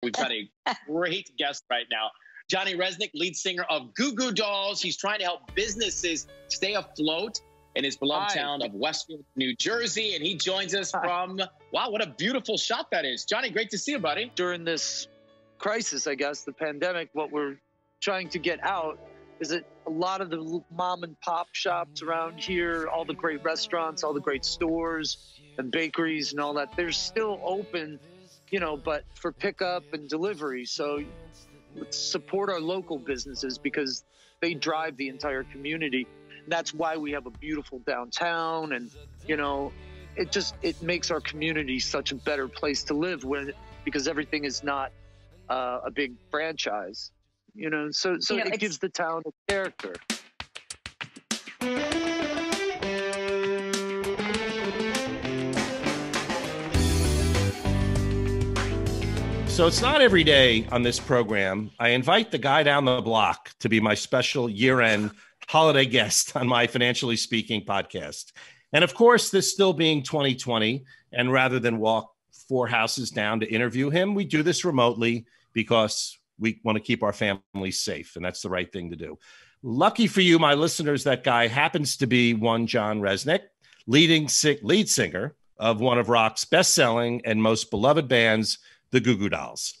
We've got a great guest right now. Johnny Rzenik, lead singer of Goo Goo Dolls. He's trying to help businesses stay afloat in his beloved town of Westfield, New Jersey. And he joins us from, wow, what a beautiful shot that is. Johnny, great to see you, buddy. During this crisis, I guess, the pandemic, what we're trying to get out is that a lot of the mom and pop shops around here, all the great restaurants, all the great stores and bakeries and all that, they're still open, you know, but for pickup and delivery. So let's support our local businesses because they drive the entire community. And that's why we have a beautiful downtown. And, you know, it makes our community such a better place to live because everything is not a big franchise, you know, so it gives the town a character. So it's not every day on this program I invite the guy down the block to be my special year-end holiday guest on my Financially Speaking podcast. And of course, this still being 2020, and rather than walk 4 houses down to interview him, we do this remotely because we want to keep our families safe, and that's the right thing to do. Lucky for you, my listeners, that guy happens to be one John Rzenik, lead singer of one of rock's best-selling and most beloved bands, the Goo Goo Dolls.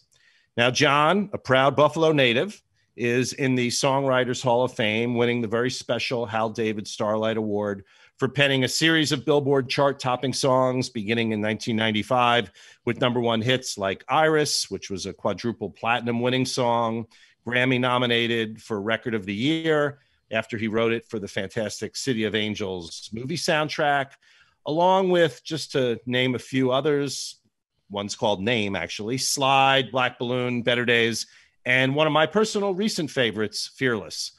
Now, John, a proud Buffalo native, is in the Songwriters Hall of Fame, winning the very special Hal David Starlight Award for penning a series of Billboard chart-topping songs beginning in 1995 with #1 hits like Iris, which was a quadruple platinum winning song, Grammy nominated for Record of the Year after he wrote it for the fantastic City of Angels movie soundtrack, along with, just to name a few others, one's called Name, actually, Slide, Black Balloon, Better Days, and one of my personal recent favorites, Fearless.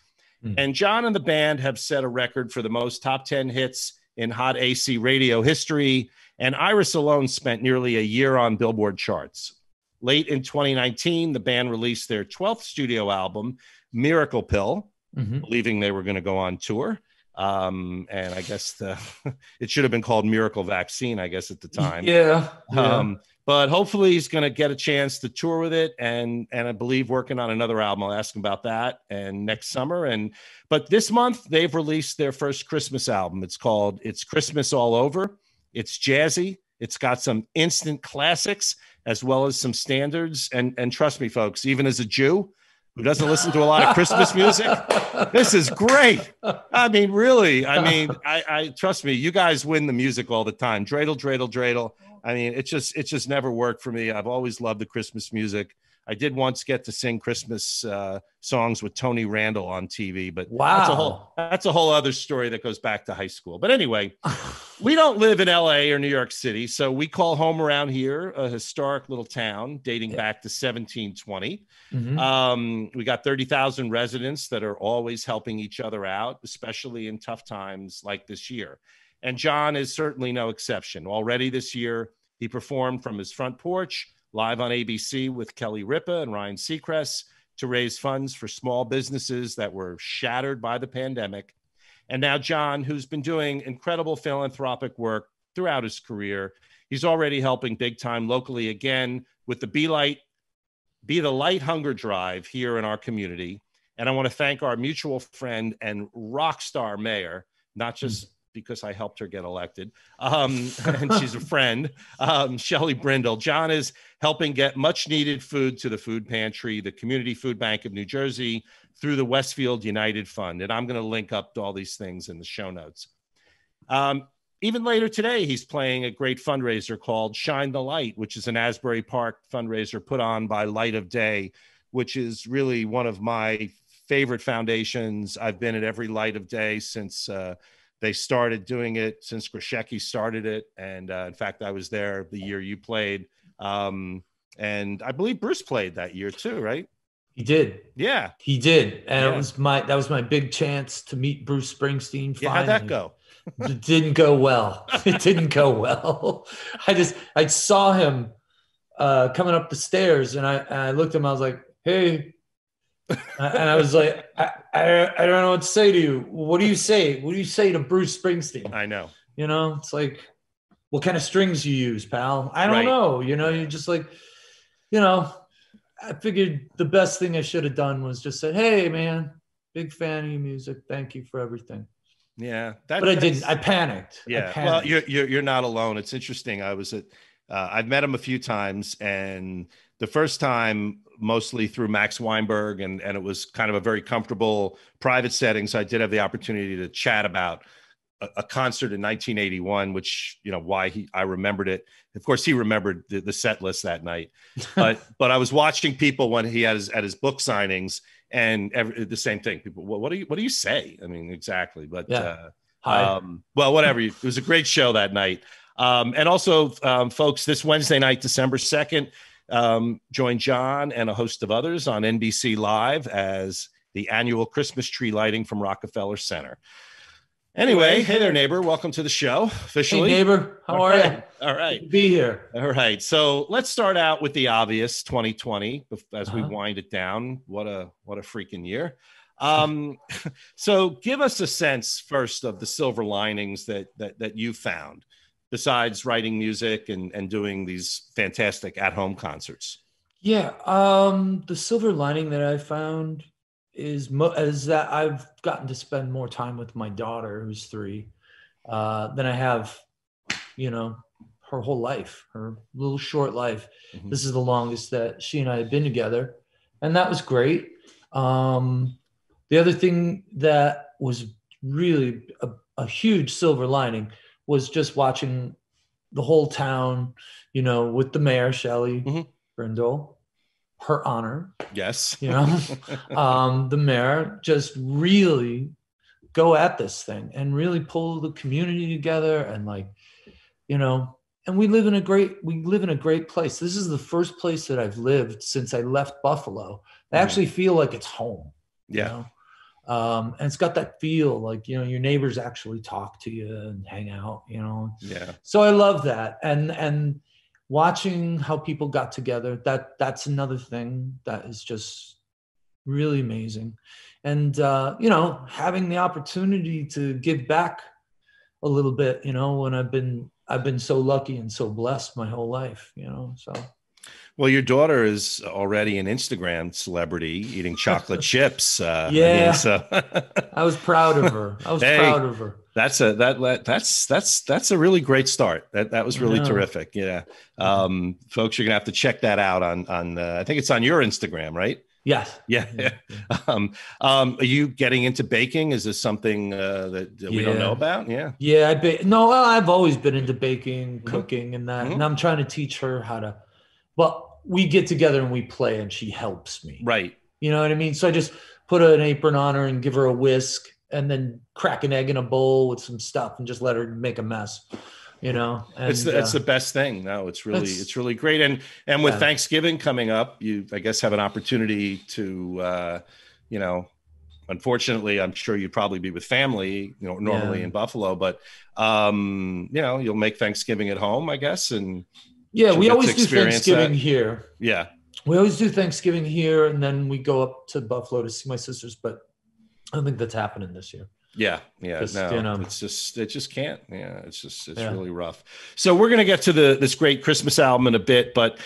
And John and the band have set a record for the most top 10 hits in hot AC radio history, and Iris alone spent nearly a year on Billboard charts. Late in 2019, the band released their 12th studio album, Miracle Pill, believing they were going to go on tour. And I guess it should have been called Miracle Vaccine, I guess, at the time. Yeah. But hopefully he's going to get a chance to tour with it, and I believe working on another album. I'll ask him about that and next summer. But this month they've released their first Christmas album. It's called It's Christmas All Over. It's jazzy. It's got some instant classics as well as some standards. And trust me, folks, even as a Jew who doesn't listen to a lot of Christmas music, this is great. I mean, really, I trust me, you guys win the music all the time. Dreidel, dreidel, dreidel. I mean, it just never worked for me. I've always loved the Christmas music. I did once get to sing Christmas songs with Tony Randall on TV, but wow, that's a whole other story that goes back to high school. But anyway, we don't live in LA or New York City, so we call home around here a historic little town dating back to 1720. We got 30,000 residents that are always helping each other out, especially in tough times like this year. And John is certainly no exception. Already this year, he performed from his front porch live on ABC with Kelly Ripa and Ryan Seacrest to raise funds for small businesses that were shattered by the pandemic. And now John, who's been doing incredible philanthropic work throughout his career, he's already helping big time locally again with the Be the Light Hunger Drive here in our community. And I want to thank our mutual friend and rock star mayor, not just because I helped her get elected, and she's a friend, Shelley Brindle. John is helping get much needed food to the food pantry, the Community Food Bank of New Jersey, through the Westfield United Fund. And I'm going to link up to all these things in the show notes. Even later today, he's playing a great fundraiser called Shine the Light, which is an Asbury Park fundraiser put on by Light of Day, which is really one of my favorite foundations. I've been at every Light of Day since they started doing it, since Grishecki started it. And in fact, I was there the year you played. And I believe Bruce played that year too, right? He did. Yeah. He did. And that was my big chance to meet Bruce Springsteen. Yeah, how'd that go? It didn't go well. It didn't go well. I saw him coming up the stairs, and I looked at him. I was like, "Hey," and I was like, "I don't know what to say to you. What do you say? What do you say to Bruce Springsteen?" I know. You know, it's like, what kind of strings you use, pal? I don't know. You know, you're just like, you know, I figured the best thing I should have done was just said, "Hey, man, big fan of your music. Thank you for everything." Yeah, but I didn't. I panicked. Yeah, I panicked. well, you're not alone. It's interesting. I've met him a few times, and the first time mostly through Max Weinberg, and it was kind of a very comfortable private setting. So I did have the opportunity to chat about a concert in 1981, which, you know, I remembered it. Of course, he remembered the set list that night, but I was watching people when he had at his book signings, and the same thing. People, what do you say? I mean, exactly. But well, whatever. It was a great show that night. And also, folks, this Wednesday night, December 2nd, join John and a host of others on NBC Live as the annual Christmas tree lighting from Rockefeller Center. Anyway, hey there, neighbor. Welcome to the show officially. Hey, neighbor. How are you? All right. Good to be here. All right. So let's start out with the obvious 2020 as we wind it down. What a freaking year. So give us a sense first of the silver linings that you found, besides writing music and doing these fantastic at-home concerts. Yeah. The silver lining that I found is that I've gotten to spend more time with my daughter, who's 3, than I have, you know, her whole life, her little short life. Mm-hmm. This is the longest that she and I have been together, and that was great. The other thing that was really a huge silver lining was just watching the whole town, you know, with the mayor, Shelley Brindle, her honor. Yes. You know, the mayor just really go at this thing and really pull the community together, and like, you know, and we live in a great place. This is the first place that I've lived since I left Buffalo. I actually feel like it's home. Yeah. You know? And it's got that feel like, you know, your neighbors actually talk to you and hang out, you know? Yeah. So I love that. And watching how people got together, that's another thing that is just really amazing. And, you know, having the opportunity to give back a little bit, you know, when I've been so lucky and so blessed my whole life, you know, so. Well, your daughter is already an Instagram celebrity eating chocolate chips. Yeah. I mean, so I was proud of her. Proud of her. That's a really great start. That was really terrific. Yeah. Folks, you're going to have to check that out on I think it's on your Instagram, right? Yes. Yeah. Are you getting into baking? Is this something that we don't know about? Yeah. Yeah. I've always been into baking, cooking, and that. And I'm trying to teach her how to, well, we get together and we play and she helps me. Right. You know what I mean? So I just put an apron on her and give her a whisk and then crack an egg in a bowl with some stuff and just let her make a mess, you know? And it's the best thing. No, it's really great. And with Thanksgiving coming up, you, I guess, have an opportunity to, you know, unfortunately, I'm sure you'd probably be with family, you know, normally in Buffalo, but, you know, you'll make Thanksgiving at home, I guess. And yeah, we always do Thanksgiving here. Yeah. We always do Thanksgiving here, and then we go up to Buffalo to see my sisters, but I don't think that's happening this year. Yeah. No, you know, it just can't. Yeah. It's really rough. So we're going to get to this great Christmas album in a bit, but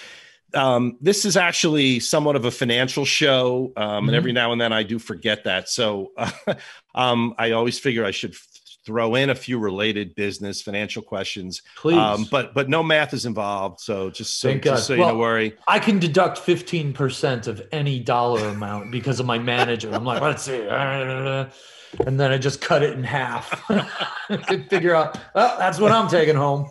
this is actually somewhat of a financial show. And every now and then I do forget that. So I always figure I should throw in a few related business financial questions. Please. But no math is involved. So just so you don't worry. I can deduct 15% of any dollar amount because of my manager. I'm like, let's see. And then I just cut it in half. I could figure out, well, that's what I'm taking home.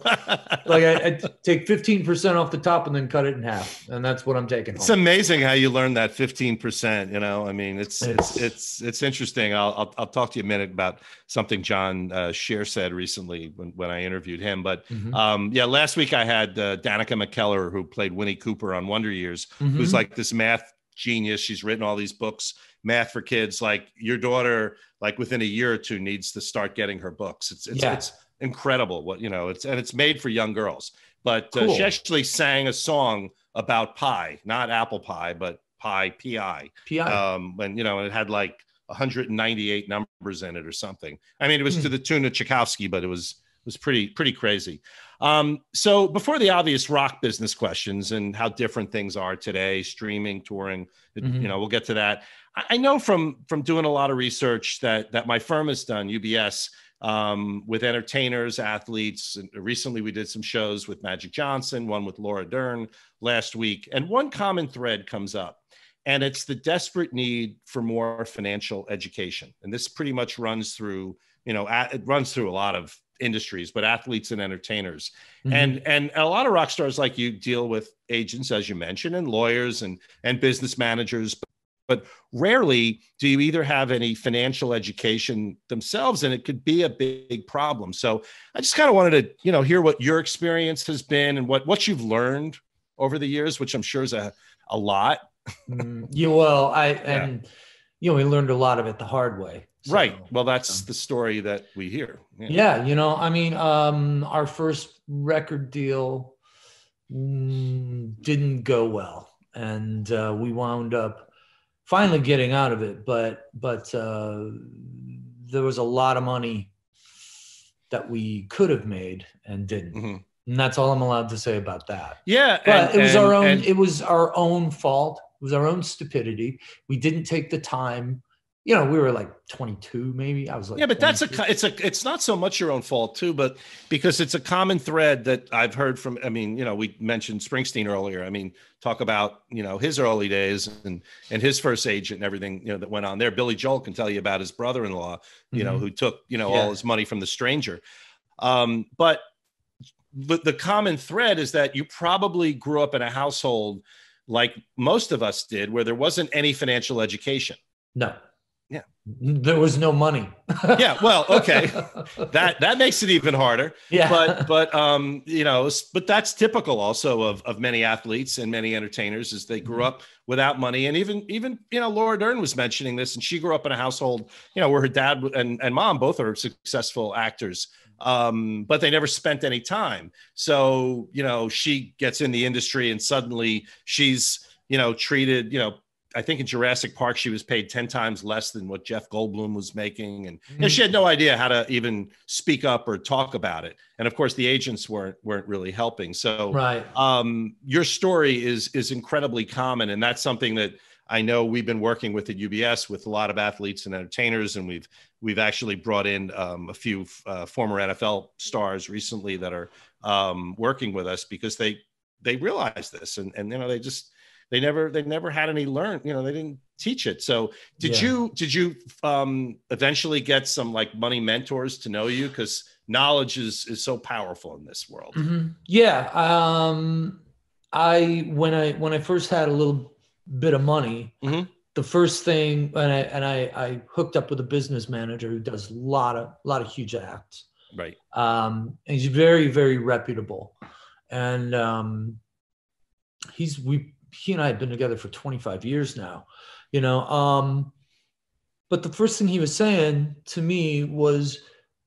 Like I take 15% off the top and then cut it in half. And that's what I'm taking home. It's amazing how you learn that 15%, you know, I mean, it's interesting. I'll talk to you a minute about something John Scheer said recently when I interviewed him. But last week I had Danica McKellar, who played Winnie Cooper on Wonder Years, who's like this math genius. She's written all these books, math for kids. Like your daughter, like within a year or two, needs to start getting her books. It's incredible what, you know, it's made for young girls. But cool. She actually sang a song about pie, not apple pie, but pie, P-I. And, you know, it had like 198 numbers in it or something. I mean, it was to the tune of Tchaikovsky, but it was pretty crazy. So before the obvious rock business questions and how different things are today, streaming, touring, we'll get to that. I know from doing a lot of research that my firm has done, UBS, with entertainers, athletes. And recently we did some shows with Magic Johnson, one with Laura Dern last week. And one common thread comes up, and it's the desperate need for more financial education. And this pretty much runs through, it runs through a lot of industries, but athletes and entertainers. And a lot of rock stars like you deal with agents, as you mentioned, and lawyers and business managers, but rarely do you either have any financial education themselves, and it could be a big problem. So I just kind of wanted to, hear what your experience has been and what you've learned over the years, which I'm sure is a lot. We learned a lot of it the hard way. So, right. Well, that's the story that we hear. Our first record deal didn't go well, and we wound up finally getting out of it. But there was a lot of money that we could have made and didn't. And that's all I'm allowed to say about that. Yeah. But it was our own fault. It was our own stupidity. We didn't take the time. We were like 22, maybe. I was like, but 22. It's not so much your own fault too, but because it's a common thread that I've heard from. We mentioned Springsteen earlier. Talk about his early days and his first agent and everything that went on there. Billy Joel can tell you about his brother-in-law, who took all his money from the stranger. But the common thread is that you probably grew up in a household like most of us did, where there wasn't any financial education. No. Yeah. There was no money. Yeah. Well, okay. That makes it even harder. Yeah. But that's typical also of many athletes and many entertainers, is they grew up without money. And even Laura Dern was mentioning this, and she grew up in a household, where her dad and mom both are successful actors. But they never spent any time. So, she gets in the industry and suddenly she's, treated, I think in Jurassic Park, she was paid 10 times less than what Jeff Goldblum was making. And she had no idea how to even speak up or talk about it. And of course, the agents weren't really helping. So right. Your story is incredibly common. And that's something that I know we've been working with at UBS with a lot of athletes and entertainers. And we've actually brought in a few former NFL stars recently that are working with us because they realize this and they never had any learn, they didn't teach it. So did you eventually get some like money mentors to know you? Because knowledge is so powerful in this world. Yeah. When I first had a little bit of money, the first thing, and I hooked up with a business manager who does a lot of huge acts. Right. And he's very, very reputable. And he and I had been together for 25 years now, but the first thing he was saying to me was,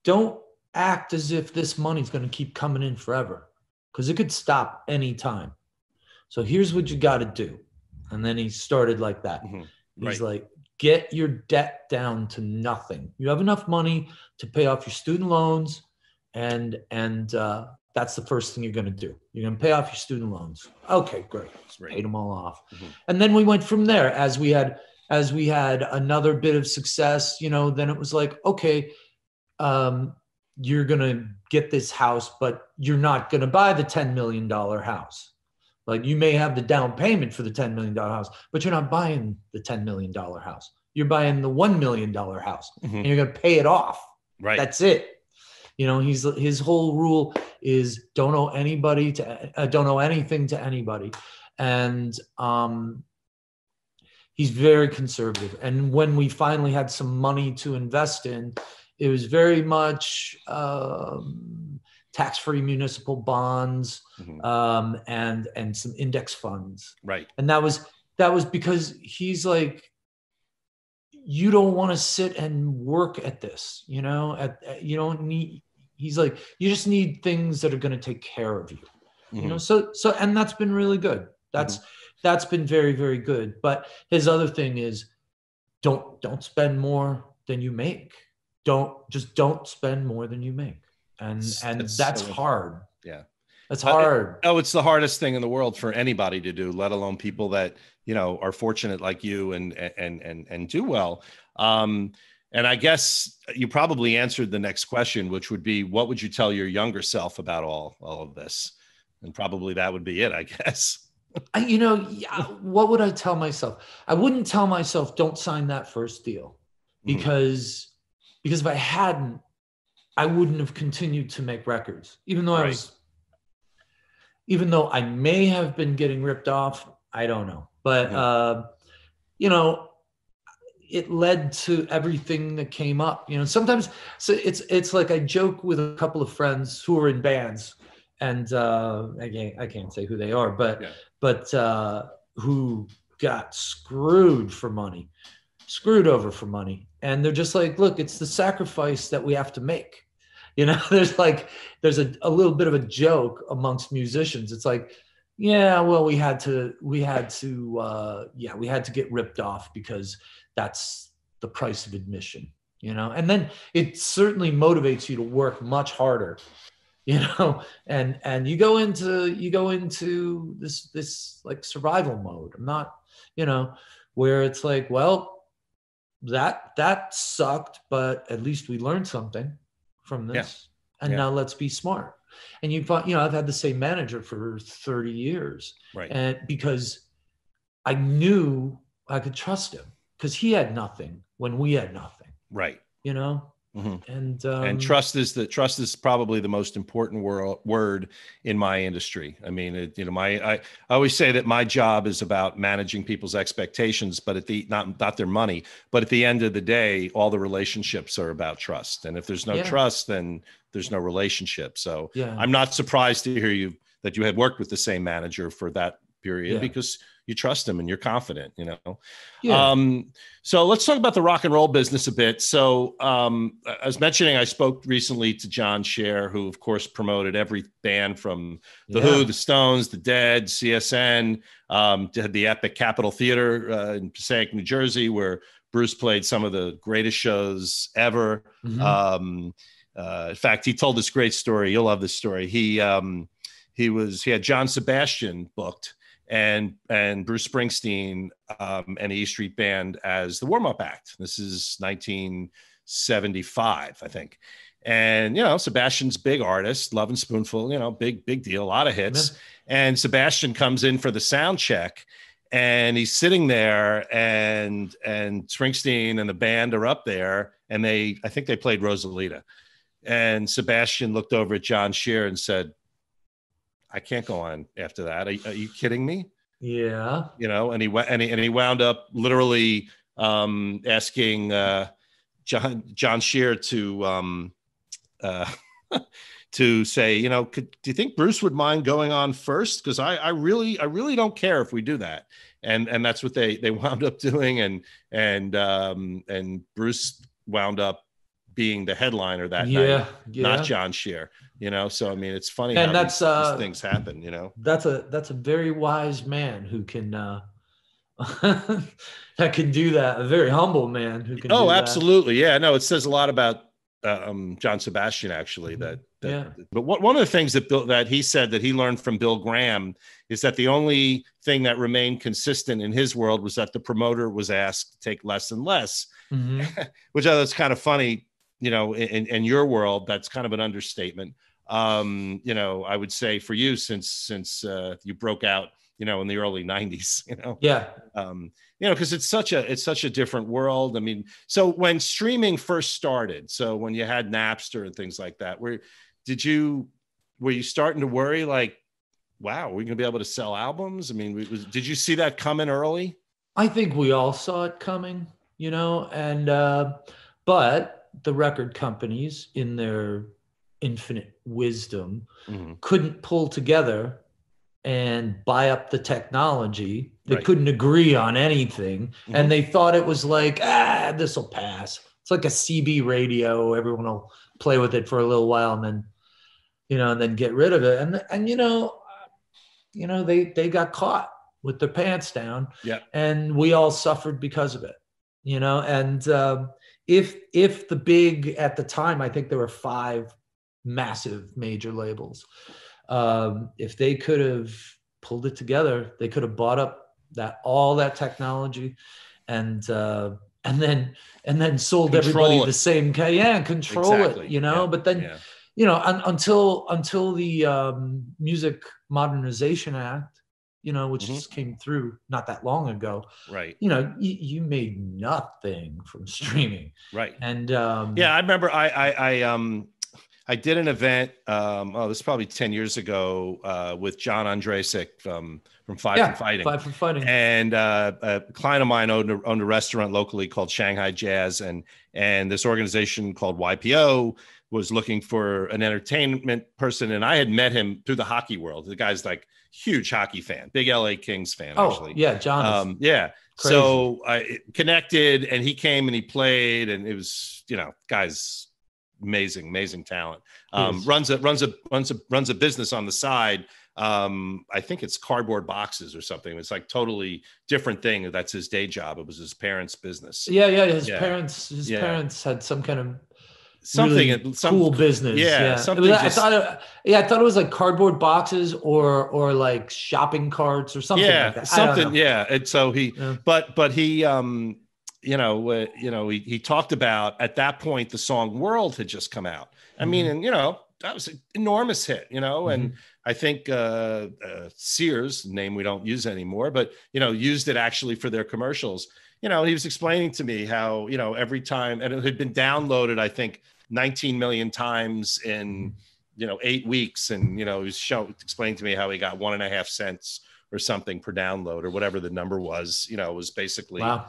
don't act as if this money's going to keep coming in forever, because it could stop anytime. So here's what you got to do. And then he started like that. He's like, get your debt down to nothing. You have enough money to pay off your student loans. And that's the first thing you're going to do. You're going to pay off your student loans. Okay, great. Paid them all off. And then we went from there as we had another bit of success, then it was like, okay, you're going to get this house, but you're not going to buy the $10 million house. Like, you may have the down payment for the $10 million house, but you're not buying the $10 million house. You're buying the $1 million house and you're going to pay it off. Right. That's it. His whole rule is don't owe anything to anybody. And he's very conservative. And when we finally had some money to invest in, it was very much tax-free municipal bonds and some index funds. Right. And that was because he's like, you don't want to sit and work at this, you don't need. He's like, you just need things that are going to take care of you, So, and that's been really good. That's been very, very good. But his other thing is, don't spend more than you make. Don't spend more than you make. And that's hard. Yeah. That's hard. It's the hardest thing in the world for anybody to do, let alone people that, are fortunate like you and do well. And I guess you probably answered the next question, which would be, what would you tell your younger self about all of this? And probably that would be it, I guess. What would I tell myself? I wouldn't tell myself, don't sign that first deal, because if I hadn't, I wouldn't have continued to make records, even though even though I may have been getting ripped off. I don't know, but it led to everything that came up. Sometimes, so it's like I joke with a couple of friends who are in bands, and I can't say who they are, but who got screwed over for money, and they're just like, look, it's the sacrifice that we have to make. There's a little bit of a joke amongst musicians. It's like, yeah, well, we had to get ripped off because that's the price of admission, and then it certainly motivates you to work much harder, and you go into this like survival mode. I'm not, where it's like, well, that sucked, but at least we learned something from this. And now let's be smart. And I've had the same manager for 30 years. Right. And because I knew I could trust him, because he had nothing when we had nothing. Right. And trust is probably the most important word in my industry. I mean, I always say that my job is about managing people's expectations, but not their money. But at the end of the day, all the relationships are about trust. And if there's no trust, then there's no relationship. So I'm not surprised to hear that you had worked with the same manager for that period, because you trust him and you're confident, So let's talk about the rock and roll business a bit. So I was mentioning, I spoke recently to John Scher, who of course promoted every band from the Who, the Stones, the Dead, CSN, did the epic Capitol Theater in Passaic, New Jersey, where Bruce played some of the greatest shows ever. In fact, he told this great story. You'll love this story. He had John Sebastian booked, and Bruce Springsteen and the E Street Band as the warm-up act. This is 1975, I think. And, Sebastian's big artist, Love and Spoonful, big deal, a lot of hits. Yeah. And Sebastian comes in for the sound check, and he's sitting there, and Springsteen and the band are up there, and I think they played Rosalita. And Sebastian looked over at John Scher and said, I can't go on after that. Are you kidding me? Yeah. And he wound up literally asking John Scher to say, do you think Bruce would mind going on first? Because I really don't care if we do that. And that's what they wound up doing. And Bruce wound up being the headliner that night, not John Scher. So I mean, it's funny and how these things happen. That's a very wise man who can that can do that. A very humble man who can. Oh, absolutely, yeah. No, it says a lot about John Sebastian, actually. But one of the things that he said that he learned from Bill Graham is that the only thing that remained consistent in his world was that the promoter was asked to take less and less, which I thought was kind of funny. In your world, that's kind of an understatement. I would say for you, since you broke out, in the early 90s, because it's such a different world. I mean, so when streaming first started, so when you had Napster and things like that, were you starting to worry like, wow, we're gonna be able to sell albums? I mean, did you see that coming early? I think we all saw it coming, but the record companies, in their infinite wisdom, couldn't pull together and buy up the technology. They couldn't agree on anything. And they thought it was like, this will pass. It's like a CB radio. Everyone will play with it for a little while and then, and then get rid of it. And they got caught with their pants down. Yeah. And we all suffered because of it, and if the big, at the time, I think there were 5 massive major labels. If they could have pulled it together, they could have bought up all that technology, and then sold everybody the same control it, you know. But then, you know, until the Music Modernization Act, you know, which just came through not that long ago, right? You know, you made nothing from streaming, right? And I remember I did an event, this is probably 10 years ago, with John Andrasik from Five from Fighting. And a client of mine owned a restaurant locally called Shanghai Jazz. And this organization called YPO was looking for an entertainment person. And I had met him through the hockey world. The guy's like huge hockey fan, big LA Kings fan, actually. Yeah, John. Yeah. Crazy. So I connected, and he came and he played, and it was, you know, guys, amazing talent. Runs a business on the side. I think it's cardboard boxes or something. It's like totally different thing. That's his day job. It was his parents' business. His parents had some kind of cool business. Something. I thought it was like cardboard boxes or like shopping carts or something like that. Something. And so but he he talked about, at that point, the song World had just come out. I mean, and, you know, that was an enormous hit, you know, and I think Sears, name we don't use anymore, but, you know, used it actually for their commercials. You know, he was explaining to me how, you know, every time, and it had been downloaded, I think, 19 million times in, you know, 8 weeks. And, you know, he was explaining to me how he got 1.5 cents or something per download, or whatever the number was. You know, it was basically... Wow.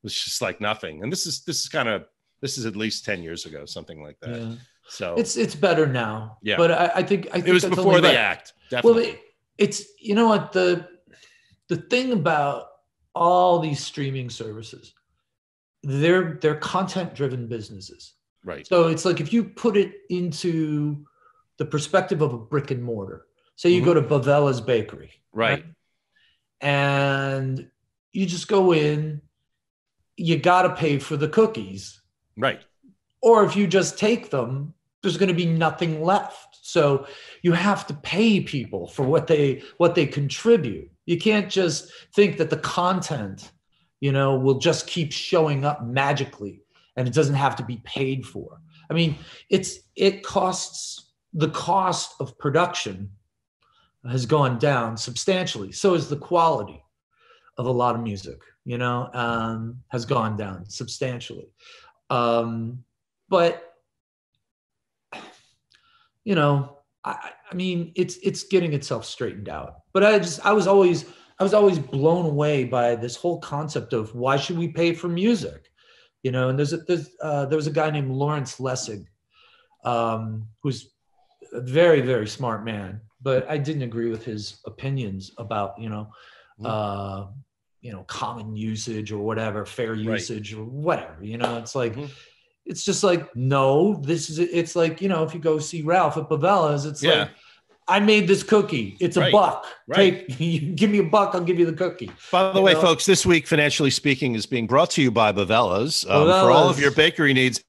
It's just like nothing. And this is at least 10 years ago, something like that. Yeah. So it's better now. Yeah. But I think it was before the act. Definitely. Well, it's, you know what, the thing about all these streaming services, they're content driven businesses. Right. So it's like, if you put it into the perspective of a brick and mortar, say you go to Bavella's Bakery. Right. And you just go in, you got to pay for the cookies. Right. Or if you just take them, there's going to be nothing left. So you have to pay people for what they contribute. You can't just think that the content, you know, will just keep showing up magically and it doesn't have to be paid for. I mean, the cost of production has gone down substantially. So is the quality of a lot of music, you know, has gone down substantially. But, you know, I mean, it's getting itself straightened out. But I was always blown away by this whole concept of, why should we pay for music? You know, and there was a guy named Lawrence Lessig, who's a very, very smart man, but I didn't agree with his opinions about, you know, common usage or whatever, fair usage or whatever, you know. It's like, it's just like, no, it's like, you know, if you go see Ralph at Bavella's, it's like, I made this cookie. It's a buck. Give me $1, I'll give you the cookie. By the way, folks, this week, Financially Speaking, is being brought to you by Bavella's. For all of your bakery needs.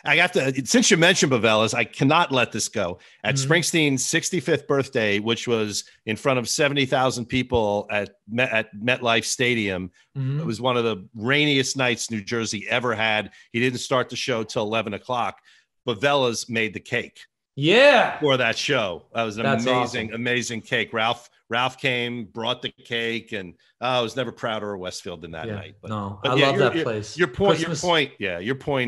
I have to, since you mentioned Bavella's, I cannot let this go. At Springsteen's 65th birthday, which was in front of 70,000 people at MetLife Stadium, it was one of the rainiest nights New Jersey ever had. He didn't start the show till 11 o'clock. Bavella's made the cake. Yeah. For that show. That was an awesome. amazing cake. Ralph came, brought the cake, and I was never prouder of Westfield than that night. But I love that place. Your point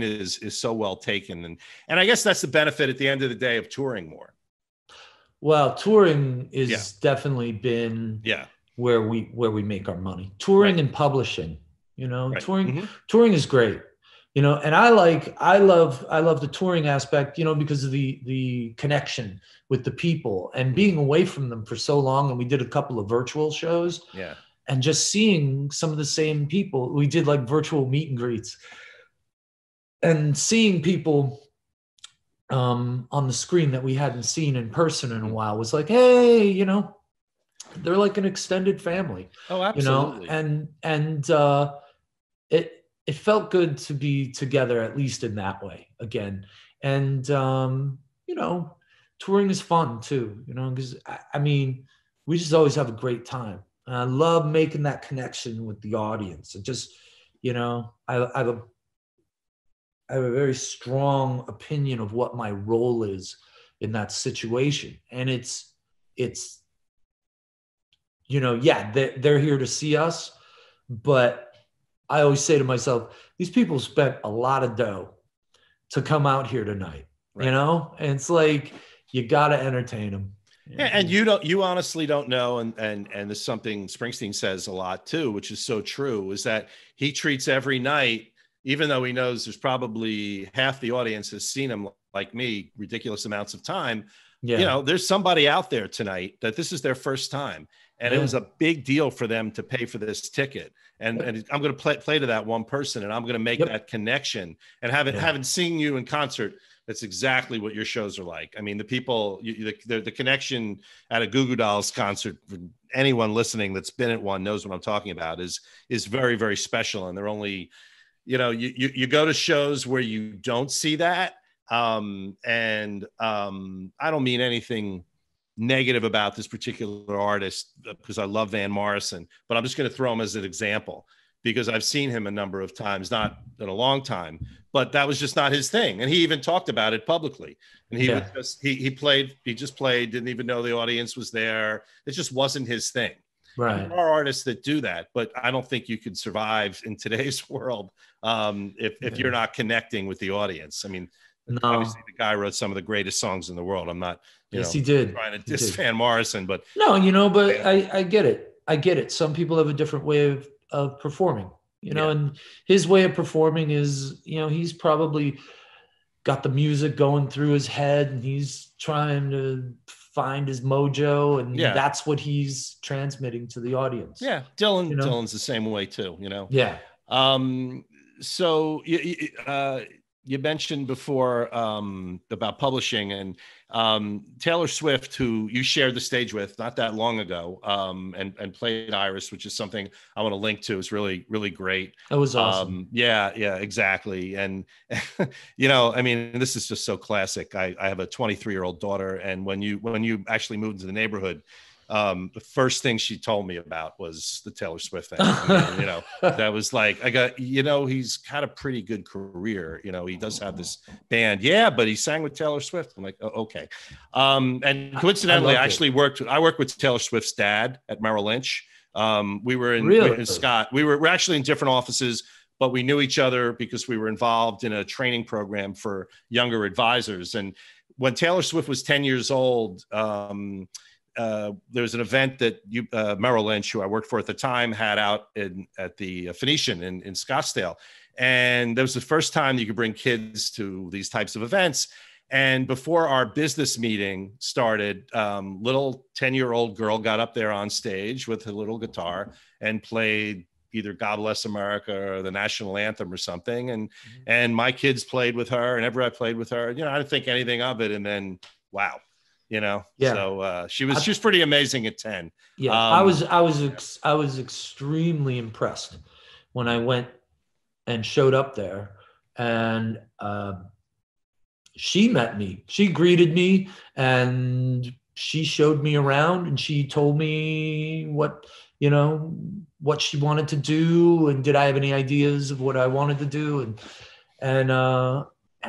is so well taken. And I guess that's the benefit at the end of the day of touring more. Well, touring is definitely been where we make our money. Touring and publishing, you know, touring is great. You know, and I love the touring aspect, you know, because of the connection with the people and being away from them for so long. And we did a couple of virtual shows, and just seeing some of the same people. We did like virtual meet and greets, and seeing people on the screen that we hadn't seen in person in a while was like, hey, you know, they're like an extended family. Oh, absolutely. You know, and it felt good to be together, at least in that way again. And, you know, touring is fun too, because I mean, we just always have a great time. And I love making that connection with the audience. It just, I have a very strong opinion of what my role is in that situation. And it's, yeah, they're here to see us, but I always say to myself, these people spent a lot of dough to come out here tonight, right. And it's like, you got to entertain them. Yeah, and you honestly don't know, and there's something Springsteen says a lot too, which is so true, is that he treats every night, even though he knows there's probably half the audience has seen him, like me, ridiculous amounts of time. Yeah. There's somebody out there tonight that this is their first time, and it was a big deal for them to pay for this ticket. And I'm going to play to that one person, and I'm going to make that connection. And having seen you in concert, that's exactly what your shows are like. I mean, the people, the connection at a Goo Goo Dolls concert, for anyone listening that's been at one knows what I'm talking about, is very, very special. And they're only, you go to shows where you don't see that. I don't mean anything negative about this particular artist, because I love Van Morrison, but I'm just going to throw him as an example, because I've seen him a number of times, not in a long time, but that was just not his thing. And he even talked about it publicly. And he just played, didn't even know the audience was there. It just wasn't his thing. Right. There are artists that do that, but I don't think you could survive in today's world if you're not connecting with the audience. I mean, obviously the guy wrote some of the greatest songs in the world. I'm not, he did. trying to diss Van Morrison, but no, but I get it. I get it. Some people have a different way of performing, and his way of performing is, he's probably got the music going through his head and he's trying to find his mojo, and that's what he's transmitting to the audience. Yeah. Dylan's the same way too, Yeah. So you mentioned before about publishing, and Taylor Swift, who you shared the stage with not that long ago, and played Iris, which is something I want to link to. It's really, really great. That was awesome. Yeah, exactly. And, I mean, this is just so classic. I have a 23-year-old daughter, and when you actually moved into the neighborhood, the first thing she told me about was the Taylor Swift thing. I mean, that was like, I got, he's got a pretty good career. He does have this band. Yeah, but he sang with Taylor Swift. I'm like, oh, okay. And coincidentally, I worked with Taylor Swift's dad at Merrill Lynch. We were in Scott. We're actually in different offices, but we knew each other because we were involved in a training program for younger advisors. And when Taylor Swift was 10 years old, there was an event that Merrill Lynch, who I worked for at the time, had out at the Phoenician in Scottsdale. And that was the first time you could bring kids to these types of events. And before our business meeting started, little 10-year-old girl got up there on stage with a little guitar and played either God Bless America or the national anthem or something. And my kids played with her, and ever I played with her, I didn't think anything of it. And then, wow. So she was pretty amazing at 10. Yeah. I was extremely impressed when I went and showed up there, and she met me, she greeted me, and she showed me around, and she told me what she wanted to do, and did I have any ideas of what I wanted to do, and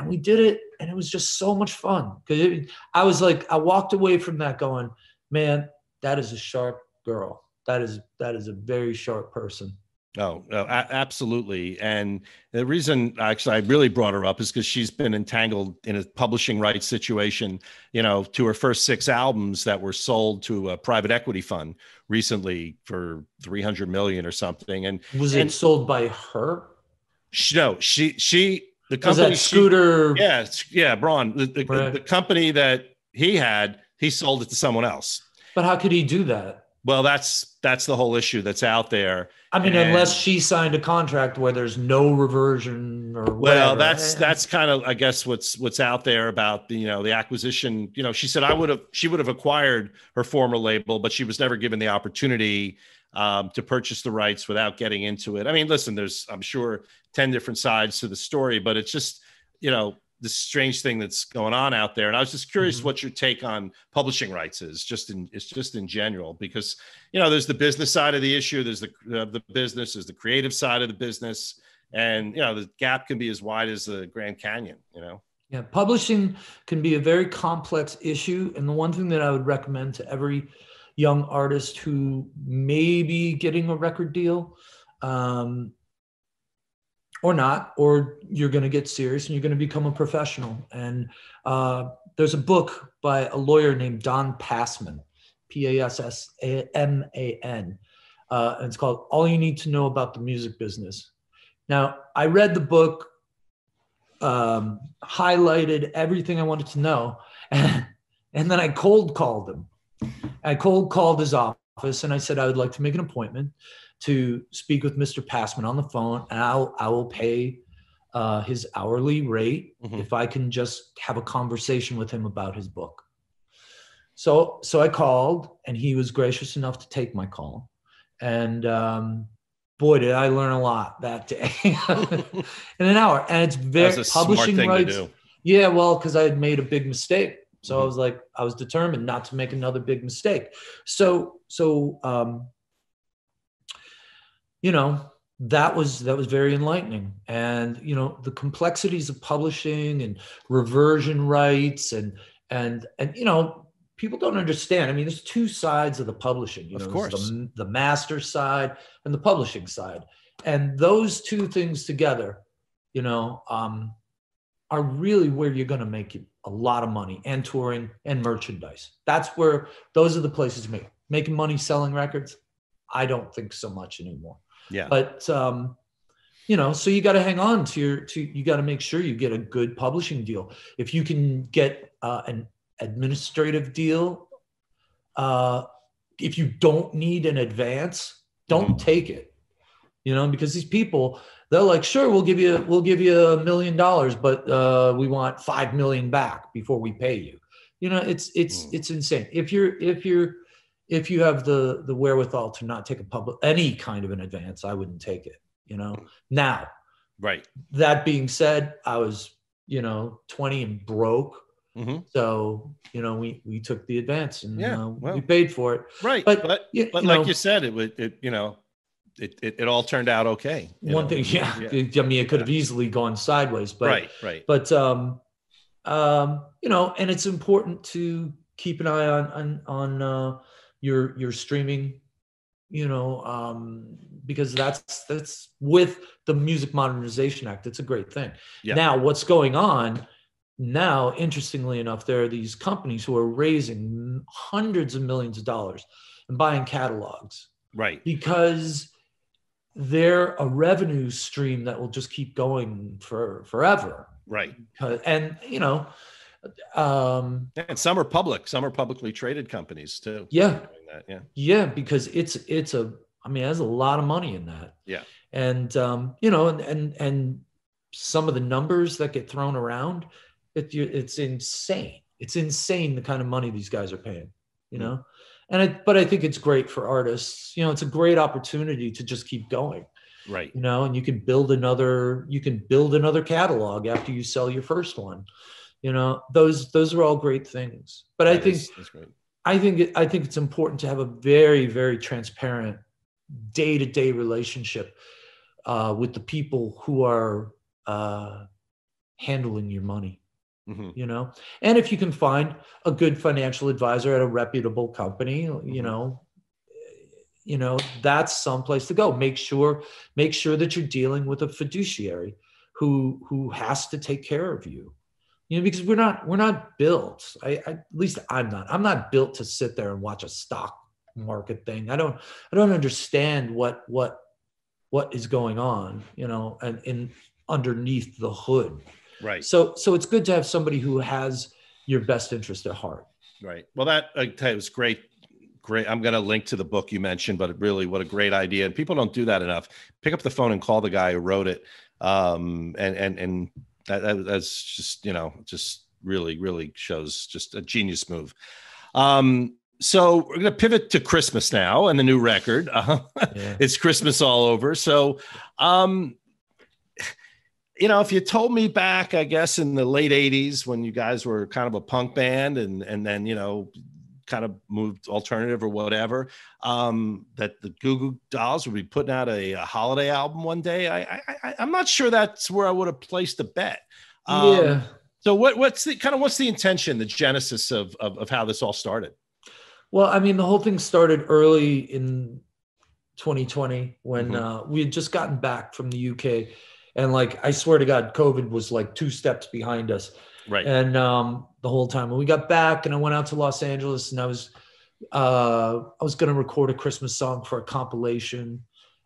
we did it, and it was just so much fun. I walked away from that going, man, that is a sharp girl. That is a very sharp person. Oh, absolutely. And the reason actually I really brought her up is because she's been entangled in a publishing rights situation, to her first 6 albums that were sold to a private equity fund recently for $300 million or something. And was it sold by her? No, she. The company, Scooter. Braun. The company that he sold it to someone else. But how could he do that? Well, that's the whole issue that's out there. I mean, unless she signed a contract where there's no reversion or whatever. Well, that's kind of, I guess, what's out there about the acquisition. She said she would have acquired her former label, but she was never given the opportunity to purchase the rights without getting into it. I mean, listen, there's, I'm sure, 10 different sides to the story, but it's just, this strange thing that's going on out there. And I was just curious what your take on publishing rights is, just in general, because, you know, there's the business side of the issue. There's the business, there's the creative side of the business. And, you know, the gap can be as wide as the Grand Canyon, you know? Yeah. Publishing can be a very complex issue. And the one thing that I would recommend to every young artist who may be getting a record deal, or not, or you're going to get serious and you're going to become a professional. And there's a book by a lawyer named Don Passman, Passman, and it's called All You Need to Know About the Music Business. Now, I read the book, highlighted everything I wanted to know, and then I cold called him. I cold called his office and I said, I would like to make an appointment to speak with Mr. Passman on the phone, and I will pay his hourly rate if I can just have a conversation with him about his book. So I called, and he was gracious enough to take my call. And boy, did I learn a lot that day in an hour. And it's very That's a publishing smart thing rights. to do. Yeah, well, because I had made a big mistake. So I was determined not to make another big mistake. So you know, that was very enlightening. And, you know, the complexities of publishing and reversion rights and, you know, people don't understand. I mean, there's two sides of the publishing, you know, of course, the master side and the publishing side. And those two things together, you know, are really where you're going to make a lot of money, and touring and merchandise. That's where, those are the places to make. Making money selling records, I don't think so much anymore. Yeah. But, you know, so you got to hang on to you got to make sure you get a good publishing deal. If you can get an administrative deal, if you don't need an advance, don't take it, you know, because these people, they're like, sure, we'll give you $1 million, but we want 5 million back before we pay you. You know, it's insane. If you have the wherewithal to not take any kind of an advance, I wouldn't take it, you know. Now, right. That being said, I was, you know, 20 and broke. So, you know, we took the advance and we paid for it. Right. But like you said, it all turned out okay. One thing, I mean, it could have easily gone sideways, but right. But you know, and it's important to keep an eye on your streaming, you know, because that's with the Music Modernization Act. It's a great thing. Yeah. Now, what's going on now, interestingly enough, there are these companies who are raising hundreds of millions of dollars and buying catalogs. Right. Because they're a revenue stream that will just keep going forever. Right. And, you know, and some are publicly traded companies too. Yeah. Yeah. Because there's a lot of money in that. Yeah. And, you know, and some of the numbers that get thrown around, it's insane. It's insane the kind of money these guys are paying, you know? But I think it's great for artists. You know, it's a great opportunity to just keep going. Right. You know, and you can build another catalog after you sell your first one. You know, those are all great things. But I think it's important to have a very, very transparent day-to-day relationship with the people who are handling your money. You know, and if you can find a good financial advisor at a reputable company, you know, that's someplace to go. Make sure that you're dealing with a fiduciary who has to take care of you. You know, because we're not built. At least I'm not built to sit there and watch a stock market thing. I don't understand what is going on, you know, and underneath the hood. Right. So it's good to have somebody who has your best interest at heart. Right. Well, that I tell you, was great. I'm going to link to the book you mentioned, but really, what a great idea. And people don't do that enough. Pick up the phone and call the guy who wrote it. And that's just, you know, just really, really shows just a genius move. So we're going to pivot to Christmas now and the new record. It's Christmas all over. So, you know, if you told me back, I guess in the late 80s when you guys were kind of a punk band and then, you know, kind of moved alternative or whatever, that the Goo Goo Dolls would be putting out a holiday album one day, I'm not sure that's where I would have placed a bet. Yeah. So what's the intention, the genesis of how this all started? Well, I mean, the whole thing started early in 2020 when we had just gotten back from the UK, and like, I swear to God, COVID was like 2 steps behind us. Right. And the whole time when we got back, and I went out to Los Angeles, and I was going to record a Christmas song for a compilation,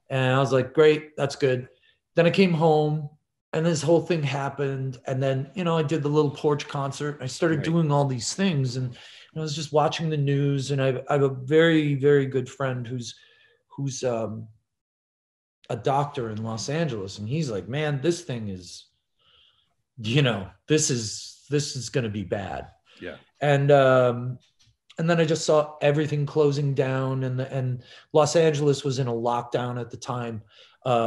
and I was like, great, that's good. Then I came home, and this whole thing happened, and then, you know, I did the little porch concert. I started doing all these things, and I was just watching the news, and I have a very, very good friend who's a doctor in Los Angeles, and he's like, man, this thing is, you know, this is going to be bad. Yeah. And then I just saw everything closing down, and Los Angeles was in a lockdown at the time,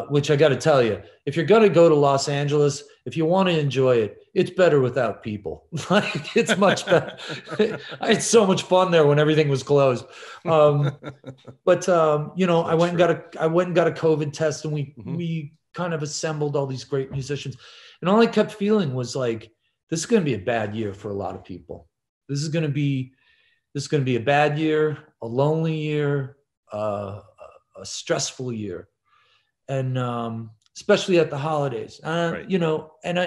which I got to tell you, if you're going to go to Los Angeles, if you want to enjoy it, it's better without people. Like, it's much better. I had so much fun there when everything was closed. But you know, I went and got a COVID test, and we kind of assembled all these great musicians. And all I kept feeling was like, this is going to be a bad year for a lot of people. This is going to be a bad year, a lonely year, a stressful year. And especially at the holidays, you know, and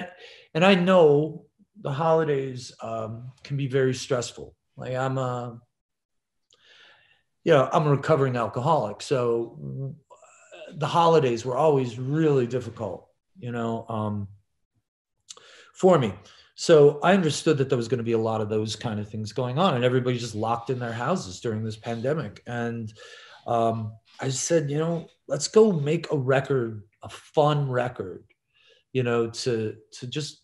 I know the holidays can be very stressful. Like, I'm a recovering alcoholic, so the holidays were always really difficult, you know, for me. So I understood that there was going to be a lot of those kind of things going on, and everybody just locked in their houses during this pandemic. And I said, you know, let's go make a record, a fun record, you know, to just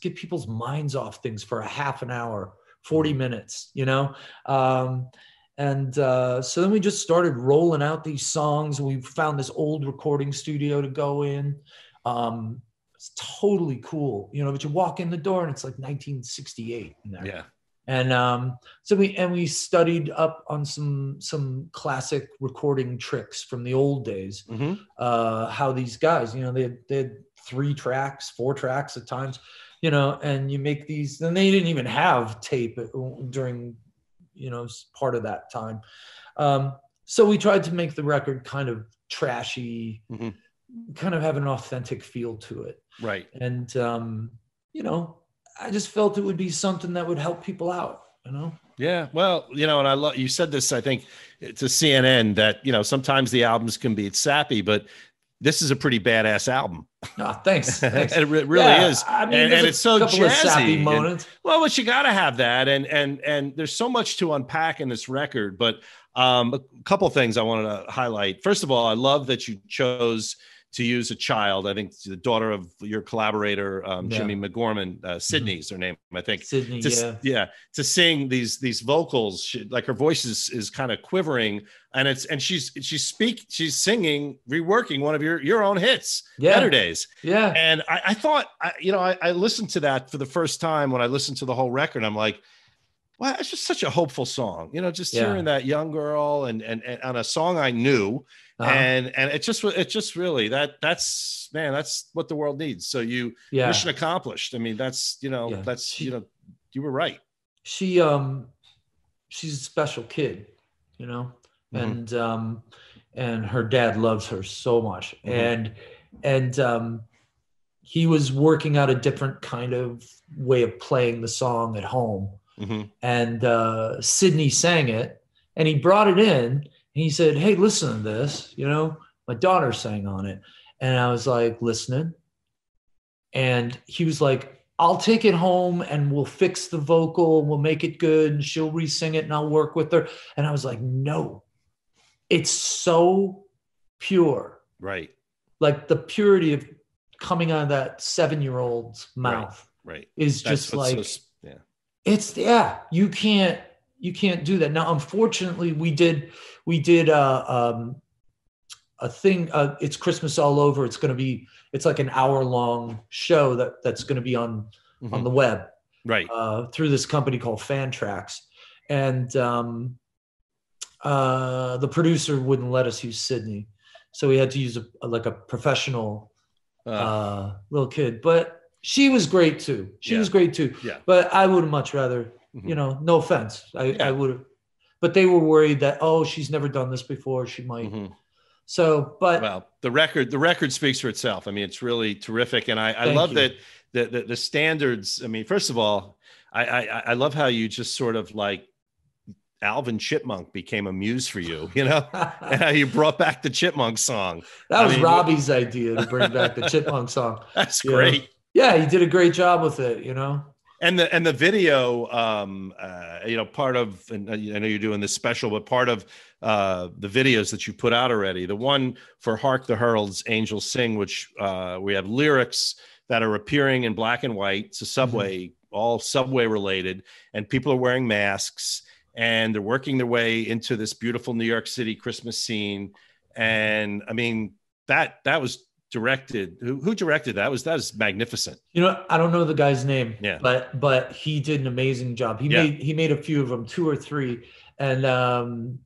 get people's minds off things for a half an hour, 40 minutes, you know? So then we just started rolling out these songs. We found this old recording studio to go in. It's totally cool, you know, but you walk in the door and it's like 1968 in there. Yeah. And so we studied up on some classic recording tricks from the old days. How these guys, you know, they had 3 tracks, 4 tracks at times, you know, and you make these. And they didn't even have tape during, you know, part of that time. So we tried to make the record kind of trashy, kind of have an authentic feel to it. Right. And you know, I just felt it would be something that would help people out, you know? Yeah. Well, you know, and I love, you said this, I think, to CNN, that, you know, sometimes the albums can be sappy, but this is a pretty badass album. Oh, thanks. It really is. I mean, and it's so jazzy. Well, but you got to have that. And there's so much to unpack in this record, but a couple of things I wanted to highlight. First of all, I love that you chose to use a child. I think the daughter of your collaborator, Jimmy McGorman, Sydney's her name, I think. Sydney, to sing these vocals, like her voice is kind of quivering, and she's singing, reworking one of your own hits, Better Days. Yeah. And I thought, I listened to that for the first time when I listened to the whole record. I'm like, wow, it's just such a hopeful song, you know, just hearing that young girl and on a song I knew. And it's just really that's what the world needs. So mission accomplished. I mean, you were right. She's a special kid, you know, and her dad loves her so much. And he was working out a different kind of way of playing the song at home. And Sydney sang it, and he brought it in. And he said, hey, listen to this, you know, my daughter sang on it. And I was like, listening. And he was like, I'll take it home and we'll fix the vocal. We'll make it good. And she'll re-sing it and I'll work with her. And I was like, no, it's so pure. Right. Like the purity of coming out of that 7-year-old's mouth is just like, you can't do that. Now, unfortunately, we did a thing. It's Christmas All Over. It's like an hour-long show that's going to be on the web, right? Through this company called Fantrax, and the producer wouldn't let us use Sydney, so we had to use a professional little kid. But she was great too. Yeah. But I would have much rather, no offense, I would have. But they were worried that, she's never done this before, she might. So, but well, the record speaks for itself. I mean, it's really terrific, and I love that the standards. I mean, first of all, I love how you just sort of like Alvin Chipmunk became a muse for you, and how you brought back the Chipmunk song. That was Robbie's idea to bring back the Chipmunk song. That's great. Yeah, he did a great job with it, And the video, part of, and I know you're doing this special, but part of the videos that you put out already, the one for Hark the Herald's Angels Sing, which we have lyrics that are appearing in black and white. It's a subway, all subway related, and people are wearing masks, and they're working their way into this beautiful New York City Christmas scene. And I mean, that was directed. Who directed that? That was magnificent. I don't know the guy's name, yeah, but he did an amazing job. He made a few of them, 2 or 3, and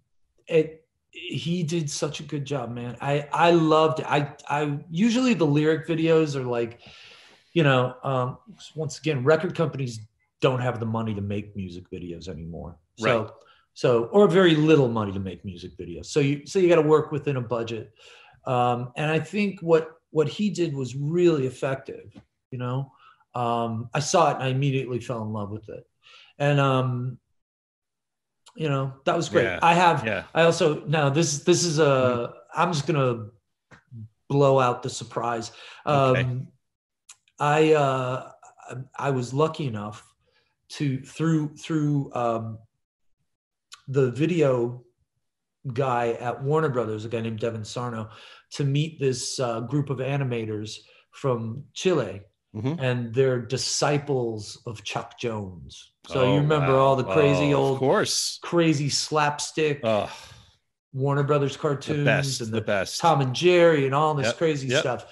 he did such a good job, man. I loved it. I usually the lyric videos are like, once again, record companies don't have the money to make music videos anymore. Right. So or very little money to make music videos. So you got to work within a budget. And I think what he did was really effective. I saw it and I immediately fell in love with it. And, that was great. Yeah. I also, now this is I'm just going to blow out the surprise. Okay. I was lucky enough to, through the video guy at Warner Brothers, a guy named Devin Sarno, to meet this group of animators from Chile, and they're disciples of Chuck Jones. So you remember all the crazy of course, crazy slapstick Warner Brothers cartoons, the best Tom and Jerry and all this crazy stuff.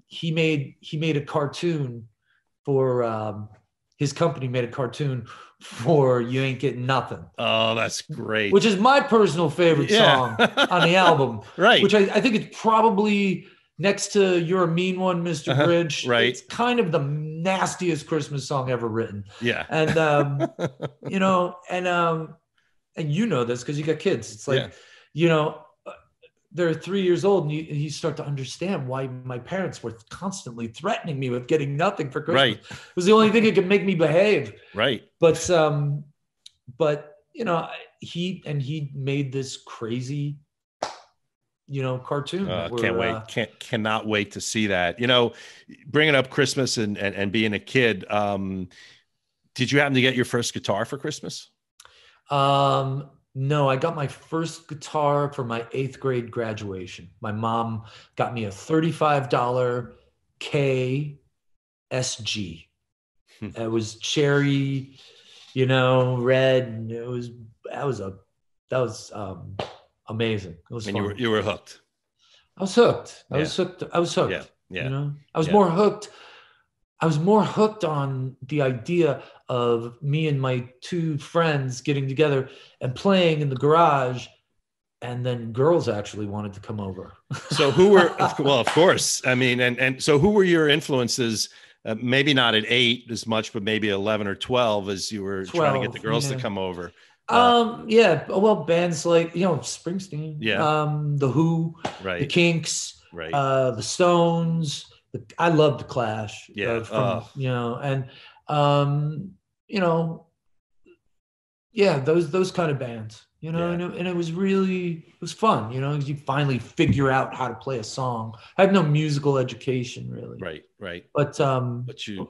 He made a cartoon for his company made a cartoon for You Ain't Getting Nothing. Oh, that's great. Which is my personal favorite song on the album. Right. Which I think it's probably next to You're a Mean One, Mr. Bridge. Right. It's kind of the nastiest Christmas song ever written. Yeah. And, and you know this because you got kids. It's like, they're 3 years old, and you start to understand why my parents were constantly threatening me with getting nothing for Christmas. Right. It was the only thing that could make me behave. Right. But he made this crazy, cartoon. Can't wait. Cannot wait to see that. Bringing up Christmas and being a kid. Did you happen to get your first guitar for Christmas? No, I got my first guitar for my 8th grade graduation. My mom got me a $35 K SG. It was cherry, red, and that was amazing. It was fun. You were hooked. I was hooked. I was hooked. Yeah. I was more hooked. I was more hooked on the idea of me and my 2 friends getting together and playing in the garage, and then girls actually wanted to come over. So who were, well, of course. I mean, and so who were your influences? Maybe not at 8 as much, but maybe 11 or 12 as you were trying to get the girls to come over. Well, bands like, Springsteen, The Who, right, the Kinks, right, the Stones. I loved the Clash. Those kind of bands, and it was fun, you finally figure out how to play a song. I have no musical education really. Right. But you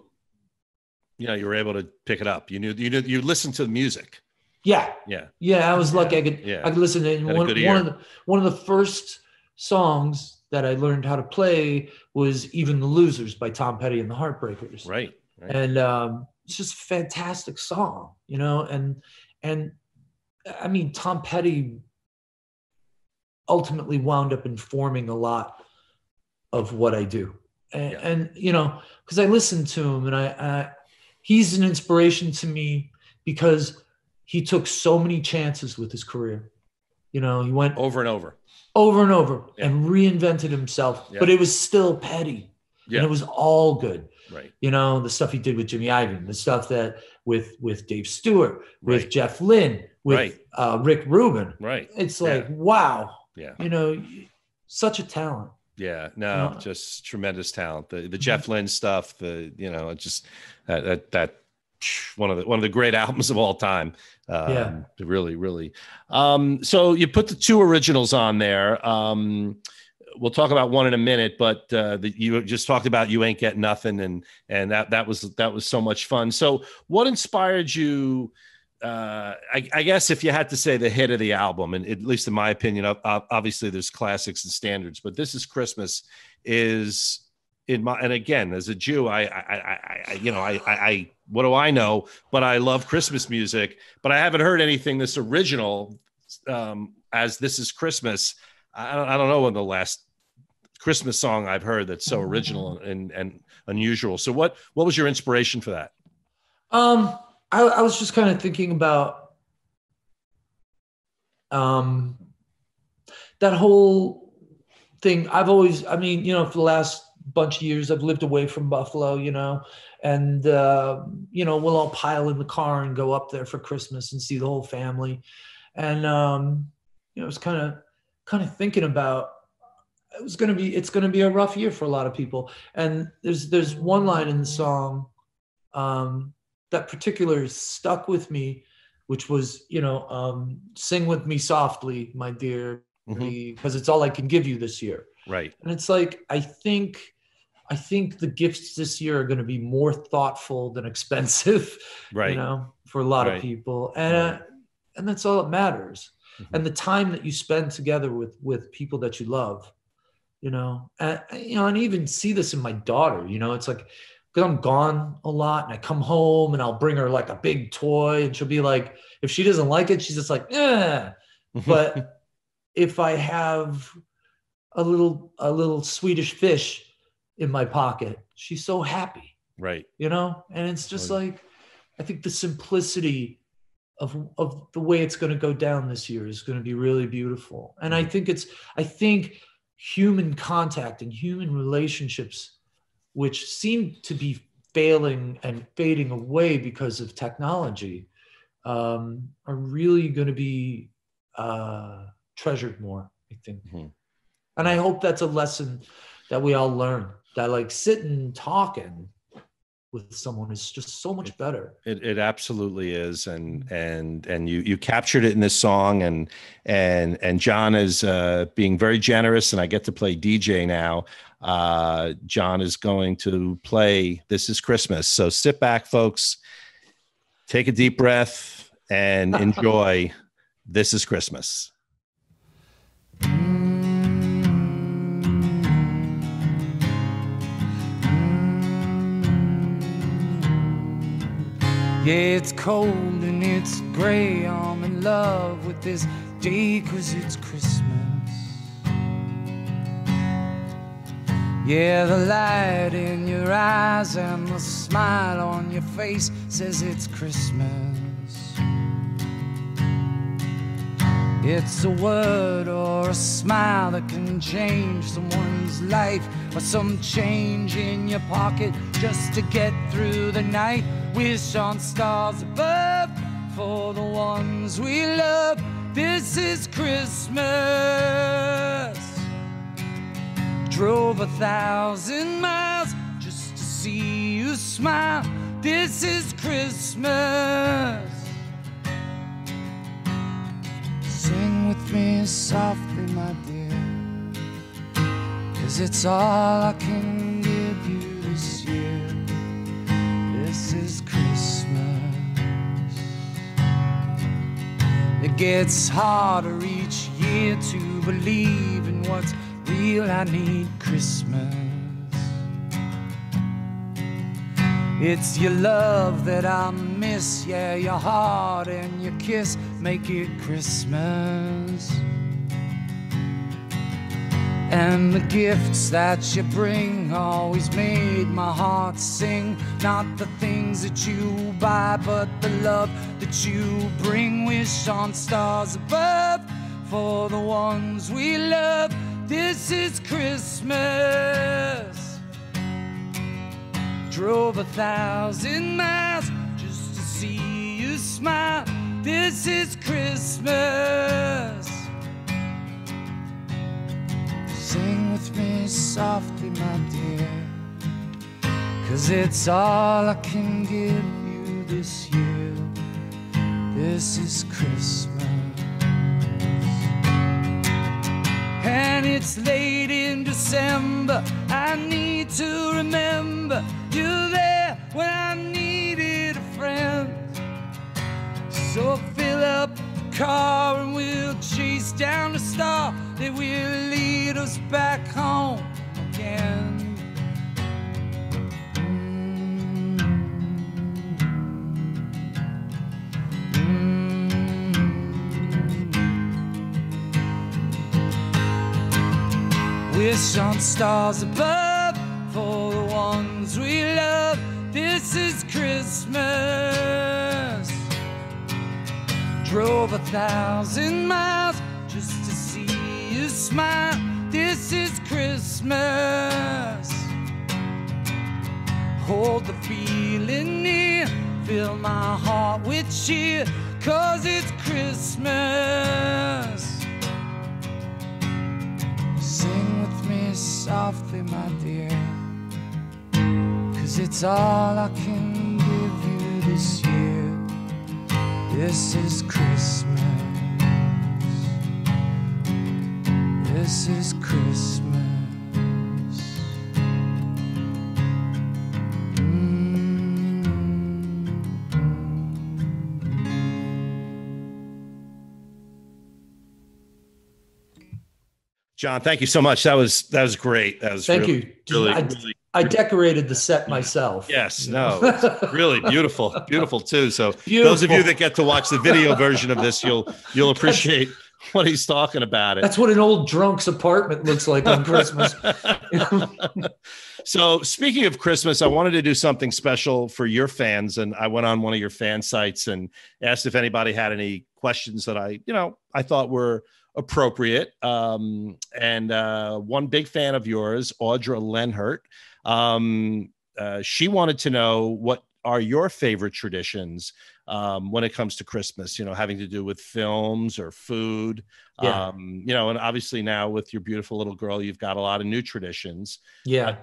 were able to pick it up. You listened to the music. Yeah. I was lucky. I could listen to one of the first songs that I learned how to play was Even the Losers by Tom Petty and the Heartbreakers. Right. And it's just a fantastic song, and I mean, Tom Petty ultimately wound up informing a lot of what I do. And you know, because I listen to him, and he's an inspiration to me because he took so many chances with his career. You know, he went over and over and reinvented himself, but it was still petty. And it was all good. Right. You know, the stuff he did with Jimmy Iovine, the stuff that with Dave Stewart, with Jeff Lynne, with Rick Rubin. Right. It's like, wow. Yeah. You know, such a talent. Yeah. No, just tremendous talent. The Jeff Lynne stuff, you know, just that one of the great albums of all time. Really, really. So you put the 2 originals on there. We'll talk about one in a minute, but you just talked about You Ain't Get Nothing, and that was so much fun. So what inspired you? I guess if you had to say the hit of the album, and at least in my opinion, obviously there's classics and standards, but This Is Christmas is and again, as a Jew, I what do I know? But I love Christmas music, but I haven't heard anything this original as This Is Christmas. I don't know when the last Christmas song I've heard that's so original and unusual. So what was your inspiration for that? I was just kind of thinking about that whole thing. I mean, you know, for the last bunch of years, I've lived away from Buffalo, you know, and, you know, we'll all pile in the car and go up there for Christmas and see the whole family. And, you know, I was kind of thinking about, it's going to be a rough year for a lot of people. And there's one line in the song, that particular stuck with me, which was, you know, sing with me softly, my dear, because it's all I can give you this year. Right. And it's like, I think the gifts this year are going to be more thoughtful than expensive, right? You know, for a lot of people. And, and that's all that matters. And the time that you spend together with people that you love, you know, and even see this in my daughter, you know, it's like, because I'm gone a lot and I come home and I'll bring her like a big toy and she'll be like, if she doesn't like it, she's just like, eh. But if I have a little Swedish fish in my pocket, she's so happy. Right. You know, and it's just like, I think the simplicity of the way it's going to go down this year is going to be really beautiful. And I think human contact and human relationships, which seem to be failing and fading away because of technology, are really going to be treasured more, I think. And I hope that's a lesson that we all learn, that like sitting talking with someone is just so much better. It absolutely is. And you captured it in this song, and John is being very generous, and I get to play DJ now. John is going to play This Is Christmas. So sit back, folks, take a deep breath and enjoy This Is Christmas. Yeah, it's cold and it's gray. I'm in love with this day 'cause it's Christmas. Yeah, the light in your eyes and the smile on your face says it's Christmas. It's a word or a smile that can change someone's life, or some change in your pocket just to get through the night. Wish on stars above for the ones we love. This is Christmas. Drove 1,000 miles just to see you smile. This is Christmas. Sing with me softly, my dear, 'cause it's all I can give you this year. This is Christmas. It gets harder each year to believe in what's real. I need Christmas. It's your love that I miss, yeah, your heart and your kiss make it Christmas. And the gifts that you bring always made my heart sing. Not the things that you buy, but the love that you bring. Wish on stars above for the ones we love. This is Christmas. Drove 1,000 miles just to see you smile. This is Christmas. Sing with me softly, my dear, 'cause it's all I can give you this year. This is Christmas. And it's late in December. I need to remember you're there when I needed a friend. So fill up the car and we'll chase down the star that will lead us back home again. Wish on stars above for the ones we love. This is Christmas. Drove 1,000 miles just to see you smile. This is Christmas. Hold the feeling near, fill my heart with cheer, 'cause it's Christmas. Sing with me softly, my dear, 'cause it's all I can give you this year. This is Christmas. This is Christmas. John, thank you so much. That was great. That was Thank really, you. really I decorated the set myself. Yes, no, it's really beautiful too. So Beautiful. Those of you that get to watch the video version of this, you'll appreciate what he's talking about. That's what an old drunk's apartment looks like on Christmas. So speaking of Christmas, I wanted to do something special for your fans, and I went on one of your fan sites and asked if anybody had any questions that I thought were appropriate. And one big fan of yours, Audra Lenhart, she wanted to know what are your favorite traditions when it comes to Christmas, having to do with films or food, Yeah. And obviously now with your beautiful little girl, you've got a lot of new traditions. Yeah.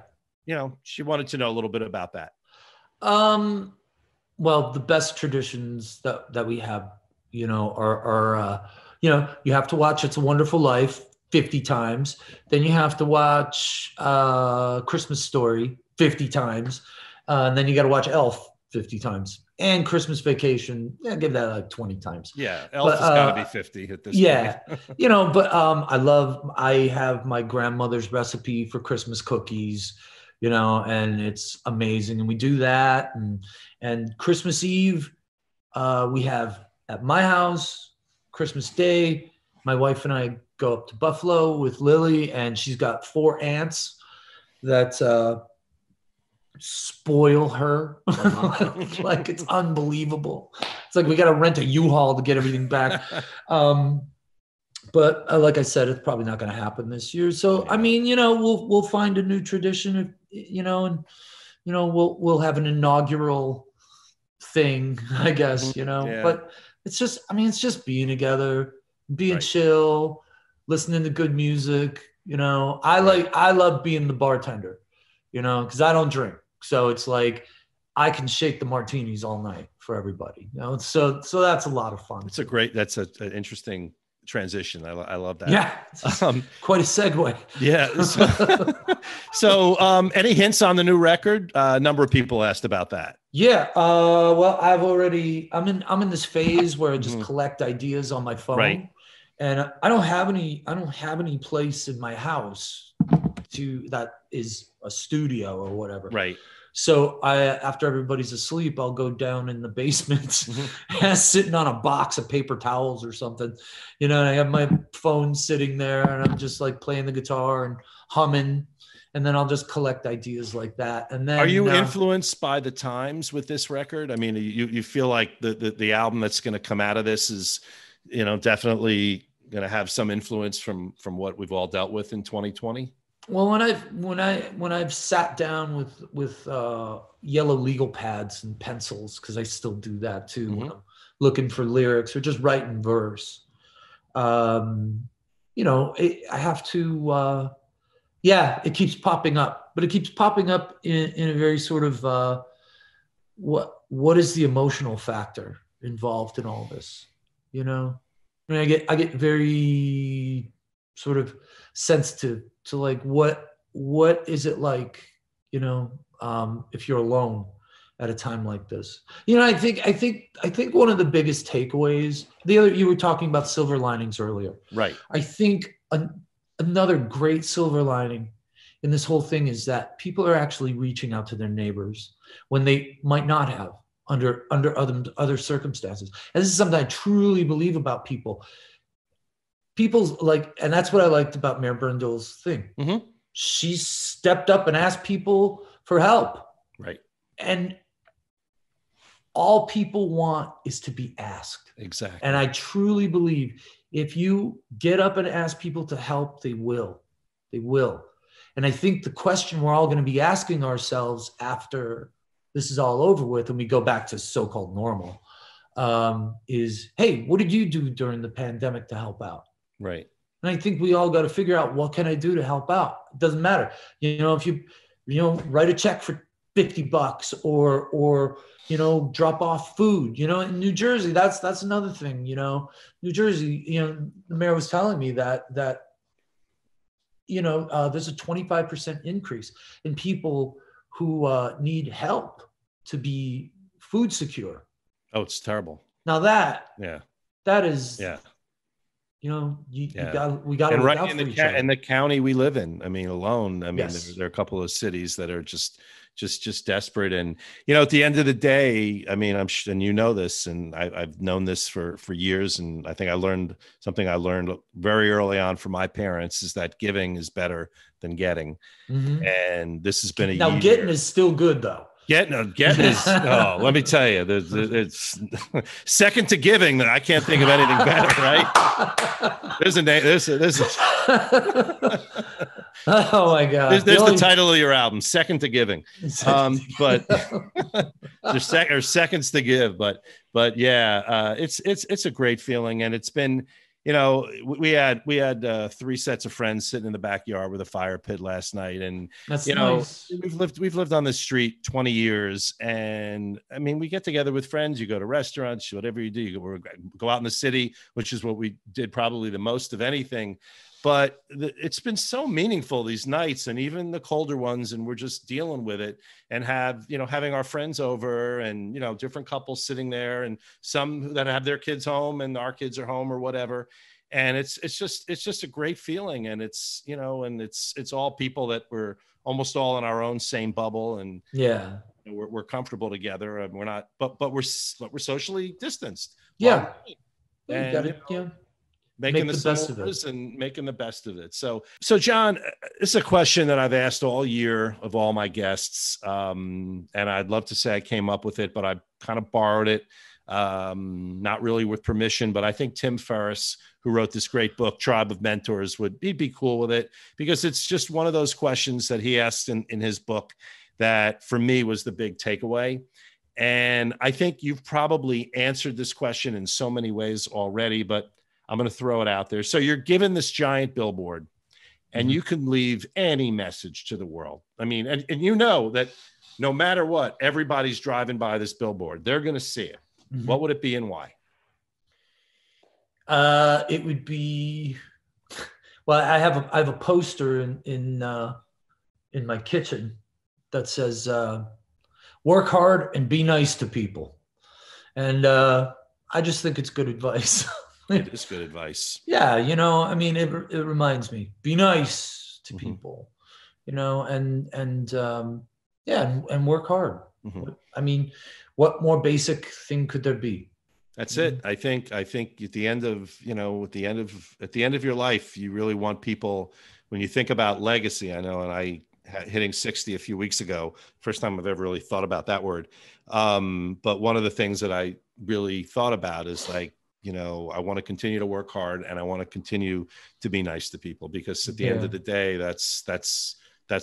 She wanted to know a little bit about that. Well, the best traditions that we have, are you have to watch It's a Wonderful Life 50 times. Then you have to watch Christmas Story 50 times. And then you got to watch Elf 50 times. And Christmas Vacation, give that like 20 times. Yeah, Elf has got to be 50 at this point. Point. I have my grandmother's recipe for Christmas cookies, and it's amazing. And we do that. And Christmas Eve, we have at my house, Christmas Day, my wife and I go up to Buffalo with Lily, and she's got 4 aunts that spoil her. Like, it's unbelievable. It's like we got to rent a U-Haul to get everything back. But like I said, it's probably not going to happen this year. So, I mean, we'll find a new tradition, and, we'll have an inaugural thing, I guess, Yeah. But it's just being together, being Right. chill, listening to good music. I love being the bartender, because I don't drink. So it's like I can shake the martinis all night for everybody. So that's a lot of fun. That's an interesting transition. I love that. Yeah. Quite a segue. Yeah. So any hints on the new record? A number of people asked about that. Yeah. Well, I'm in this phase where I just collect ideas on my phone. Right. And I don't have any place in my house that is a studio or whatever. Right. So after everybody's asleep, I'll go down in the basement and sitting on a box of paper towels or something, you know, and I have my phone sitting there and I'm just like playing the guitar and humming. And then I'll just collect ideas like that. And then, are you influenced by the times with this record? I mean, you feel like the album that's going to come out of this is, you know, definitely going to have some influence from what we've all dealt with in 2020? Well, when I've sat down with yellow legal pads and pencils, because I still do that too, when I'm looking for lyrics or just writing verse, you know, I have to. It keeps popping up, but it keeps popping up in a very sort of what is the emotional factor involved in all this? You know, I mean, I get very sort of sensitive to like what is it like, you know, if you're alone at a time like this. You know, I think one of the biggest takeaways, you were talking about silver linings earlier, right? I think another great silver lining in this whole thing is that people are actually reaching out to their neighbors when they might not have under other circumstances. And this is something I truly believe about people. People's like, and that's what I liked about Mayor Brindle's thing. Mm-hmm. She stepped up and asked people for help. Right. And all people want is to be asked. Exactly. And I truly believe if you get up and ask people to help, they will. They will. And I think the question we're all going to be asking ourselves after this is all over with and we go back to so-called normal is, hey, what did you do during the pandemic to help out? Right. And I think we all got to figure out, what can I do to help out? It doesn't matter. You know, if you write a check for $50 or you know, drop off food, you know, in New Jersey, that's another thing, you know, New Jersey, you know, the mayor was telling me that, you know, there's a 25% increase in people who need help to be food secure. Oh, it's terrible. Now that is, you know, we got to look out for each other. In the county we live in, I mean, alone, I mean, there are a couple of cities that are just desperate. And, you know, at the end of the day, I mean, and you know this, and I've known this for years. And I think I learned very early on from my parents is that giving is better than getting. Mm-hmm. And this has been a year. Now getting is still good though. Getting is, let me tell you, it's second to giving. I can't think of anything better, right? There's oh my God. There's the title of your album, Second to Giving. But there's seconds to give, but yeah, it's a great feeling. And it's been, you know, we had 3 sets of friends sitting in the backyard with a fire pit last night. And, that's you know, nice. we've lived on this street 20 years. And I mean, we get together with friends, you go to restaurants, whatever you do, you go out in the city, which is what we did probably the most of anything. But it's been so meaningful these nights and even the colder ones. And we're just dealing with it and having our friends over and, you know, different couples sitting there and some that have their kids home and our kids are home or whatever. And it's just a great feeling. And it's, you know, and it's all people that we're almost all in our own same bubble. And we're comfortable together and we're not, but we're socially distanced. Yeah. And, making the best of it and making the best of it. So John, it's a question that I've asked all year of all my guests. And I'd love to say I came up with it, but I kind of borrowed it, not really with permission, but I think Tim Ferriss, who wrote this great book, Tribe of Mentors, he'd be cool with it because it's just one of those questions that he asked in his book that for me was the big takeaway. And I think you've probably answered this question in so many ways already, but I'm going to throw it out there. So you're given this giant billboard and you can leave any message to the world. I mean, and you know that no matter what, everybody's driving by this billboard. They're going to see it. Mm-hmm. What would it be and why? It would be, well, I have a poster in my kitchen that says, work hard and be nice to people. And I just think it's good advice. It is good advice. Yeah, you know, I mean, it reminds me, be nice to people, and work hard. I mean, what more basic thing could there be? That's it. I think at the end of, at the end of your life, you really want people, when you think about legacy, I know, and I hitting 60 a few weeks ago, first time I've ever really thought about that word. But one of the things that I really thought about is like, I want to continue to work hard, and I want to continue to be nice to people, because at the end of the day, that's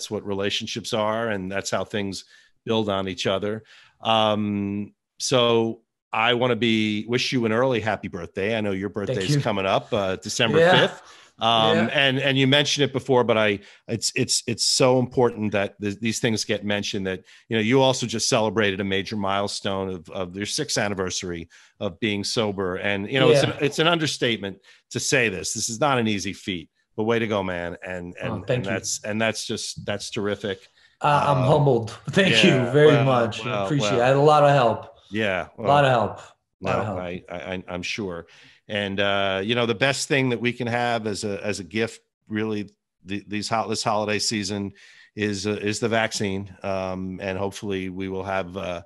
what relationships are, and that's how things build on each other. So I want to wish you an early happy birthday. I know your birthday is coming up, December 5th. And you mentioned it before, but it's so important that these things get mentioned, that, you also just celebrated a major milestone of your 6th anniversary of being sober. And, it's an understatement to say this. This is not an easy feat, but way to go, man. And that's terrific. I'm humbled. Thank you very much. I appreciate it. I had a lot of help. Yeah. A lot of help. I'm sure. And, the best thing that we can have as a gift, really, this holiday season is the vaccine. And hopefully we will have, the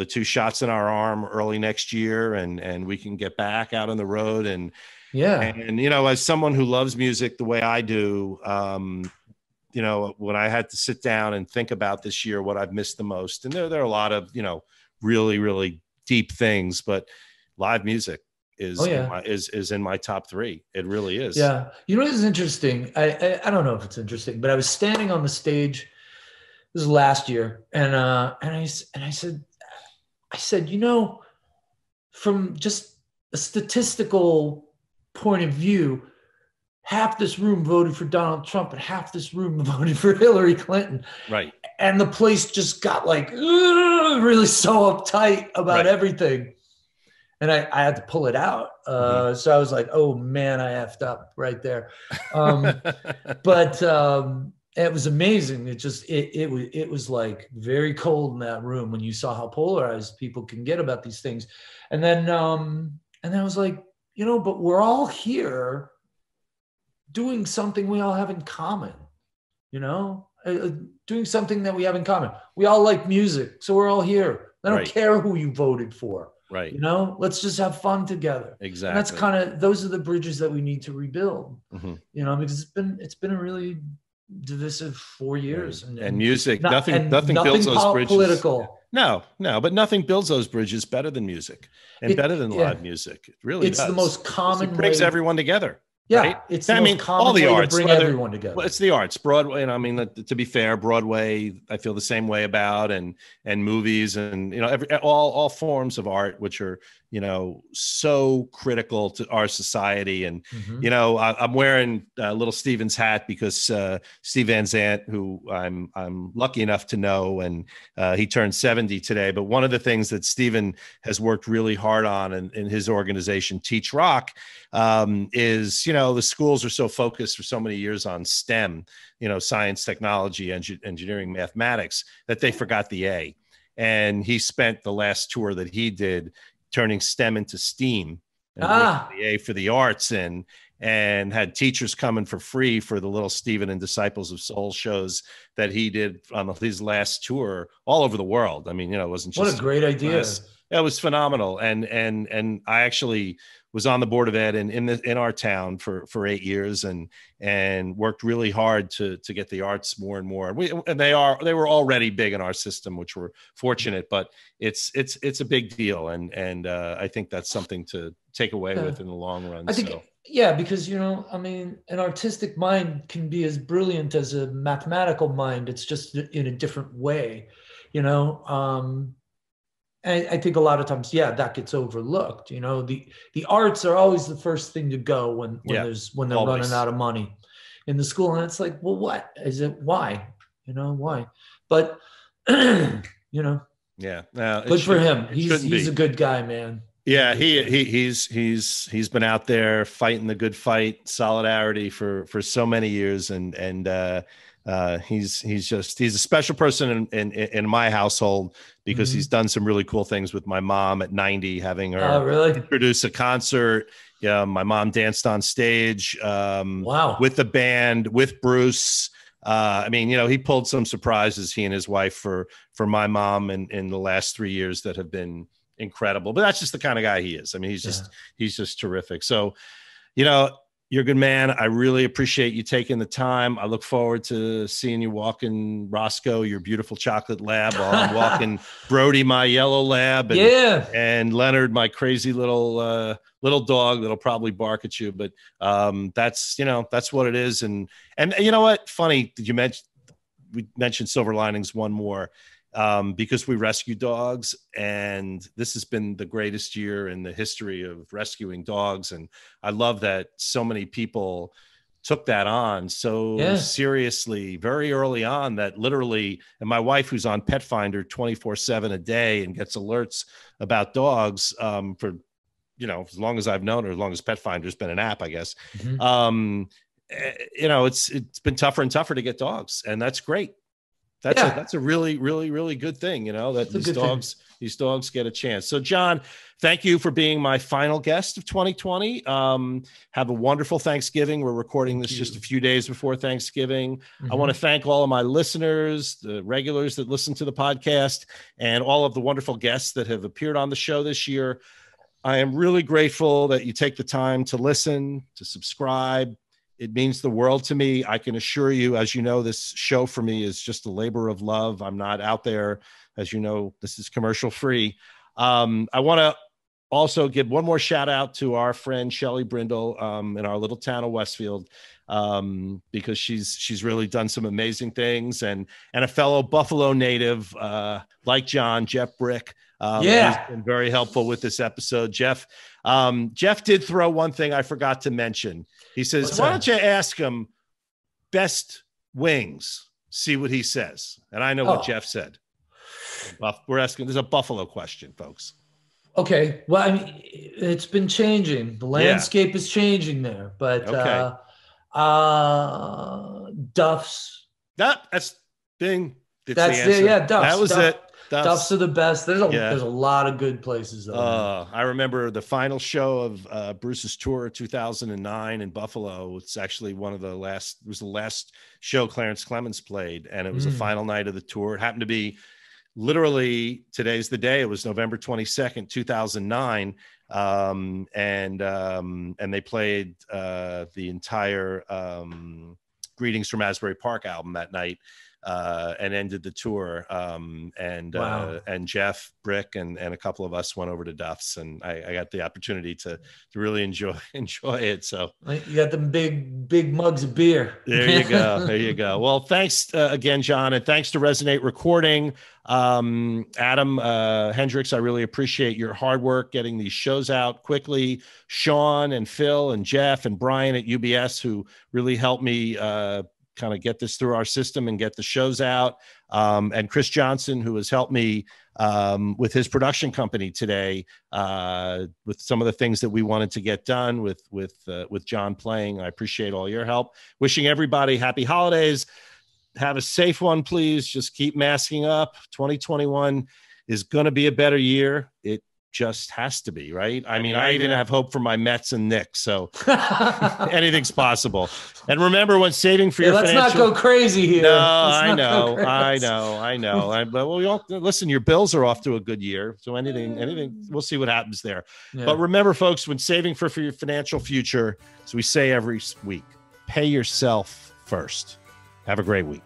2 shots in our arm early next year, and we can get back out on the road. And, as someone who loves music the way I do, when I had to sit down and think about this year, what I've missed the most, and there are a lot of, really, really deep things, but live music is in my top 3. It really is. Yeah. What is interesting? I don't know if it's interesting, but I was standing on the stage, this was last year, and I said, from just a statistical point of view, half this room voted for Donald Trump and half this room voted for Hillary Clinton. Right. And the place just got like really so uptight about everything. And I had to pull it out. So I was like, oh man, I effed up right there. But it was amazing. It was like very cold in that room when you saw how polarized people can get about these things. And then I was like, but we're all here doing something we all have in common, doing something that we have in common. We all like music, so we're all here. I don't care who you voted for. Right. Let's just have fun together. Exactly. And that's those are the bridges that we need to rebuild, because it's been a really divisive 4 years. And music, nothing builds those bridges. Political. No, but nothing builds those bridges better than music, and better than live music. It really does. It's the most common. It brings everyone together. Yeah, right? It's the most common all the way arts, to bring everyone together. Well, it's the arts, Broadway, and to be fair, Broadway, I feel the same way about, and movies, and all forms of art, which are so critical to our society. And I'm wearing little Steven's hat because Steve Van Zandt, who I'm lucky enough to know, and he turned 70 today. But one of the things that Steven has worked really hard on in his organization, Teach Rock, is the schools are so focused for so many years on STEM, science, technology, engineering, mathematics, that they forgot the A. And he spent the last tour that he did turning STEM into STEAM, and the A for the arts, and had teachers coming for free for the little Stephen and Disciples of Soul shows that he did on his last tour all over the world. I mean, it wasn't just what a great idea. It was phenomenal. And I actually was on the board of ed in our town for 8 years, and worked really hard to get the arts more and more. They were already big in our system, which we're fortunate, but it's a big deal. And I think that's something to take away with in the long run. I think, because, an artistic mind can be as brilliant as a mathematical mind. It's just in a different way, I think a lot of times, that gets overlooked. The arts are always the first thing to go when they're always running out of money in the school. And it's like, well, what is it? Why? Why? But, good for him. He's a good guy, man. Yeah, he's been out there fighting the good fight, solidarity for so many years, and he's a special person in my household, because he's done some really cool things with my mom at 90, having her produce a concert. Yeah, my mom danced on stage with the band, with Bruce. I mean, he pulled some surprises, he and his wife, for my mom in the last 3 years that have been incredible. But that's just the kind of guy he is. I mean, he's just terrific. So, you're a good man. I really appreciate you taking the time. I look forward to seeing you walking Roscoe, your beautiful chocolate lab, while I'm walking Brody, my yellow lab, and Leonard, my crazy little dog that'll probably bark at you. But that's what it is. And you know what? Funny, we mentioned silver linings, one more. Because we rescue dogs, and this has been the greatest year in the history of rescuing dogs. And I love that so many people took that on so seriously very early on, that literally, and my wife, who's on Pet Finder 24/7 a day and gets alerts about dogs for, as long as I've known her, as long as Pet Finder's been an app, I guess. Mm-hmm. It's been tougher and tougher to get dogs, and that's great. That's a really, really, really good thing, that these dogs get a chance. So, John, thank you for being my final guest of 2020. Have a wonderful Thanksgiving. We're recording this just a few days before Thanksgiving. Mm-hmm. I want to thank all of my listeners, the regulars that listen to the podcast, and all of the wonderful guests that have appeared on the show this year. I am really grateful that you take the time to listen, to subscribe. It means the world to me. I can assure you, as you know, this show for me is just a labor of love. I'm not out there. As you know, this is commercial free. I want to also give one more shout out to our friend Shelly Brindle in our little town of Westfield, because she's really done some amazing things, and a fellow Buffalo native like John, Jeff Brick, who's been very helpful with this episode. Jeff did throw one thing I forgot to mention. He says, why don't you ask him best wings? See what he says. And I know what Jeff said. We're asking, there's a Buffalo question, folks. Okay. Well, I mean, it's been changing. The landscape is changing there, but Duff's. That's Bing. Duff's. That was it. Duff's are the best. There's a lot of good places though. I remember the final show of Bruce's tour 2009 in Buffalo. It's actually the last show Clarence Clemens played, and it was the final night of the tour. It happened to be literally, today's the day. It was November 22nd, 2009. And they played the entire Greetings from Asbury Park album that night. And ended the tour. And Jeff Brick and a couple of us went over to Duff's, and I got the opportunity to really enjoy it. So you got them big mugs of beer. There you go. Well, thanks again, John, and thanks to Resonate Recording. Adam Hendricks, I really appreciate your hard work getting these shows out quickly. Sean and Phil and Jeff and Brian at UBS, who really helped me kind of get this through our system and get the shows out. And Chris Johnson, who has helped me with his production company today, with some of the things that we wanted to get done with John playing. I appreciate all your help. Wishing everybody happy holidays. Have a safe one, please. Just keep masking up. 2021 is going to be a better year. It just has to be, right? I mean, I even have hope for my Mets and Knicks, so anything's possible. And remember, when saving for your let's not go crazy here. No, I know. But listen, your Bills are off to a good year, so anything, we'll see what happens there. Yeah. But remember, folks, when saving for your financial future, as we say every week, pay yourself first. Have a great week.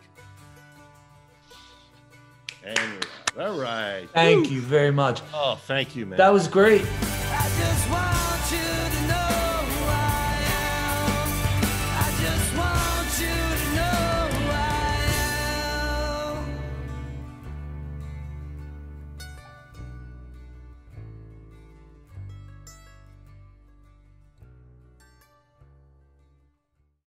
And all right. Thank you very much. Oh, thank you, man. That was great.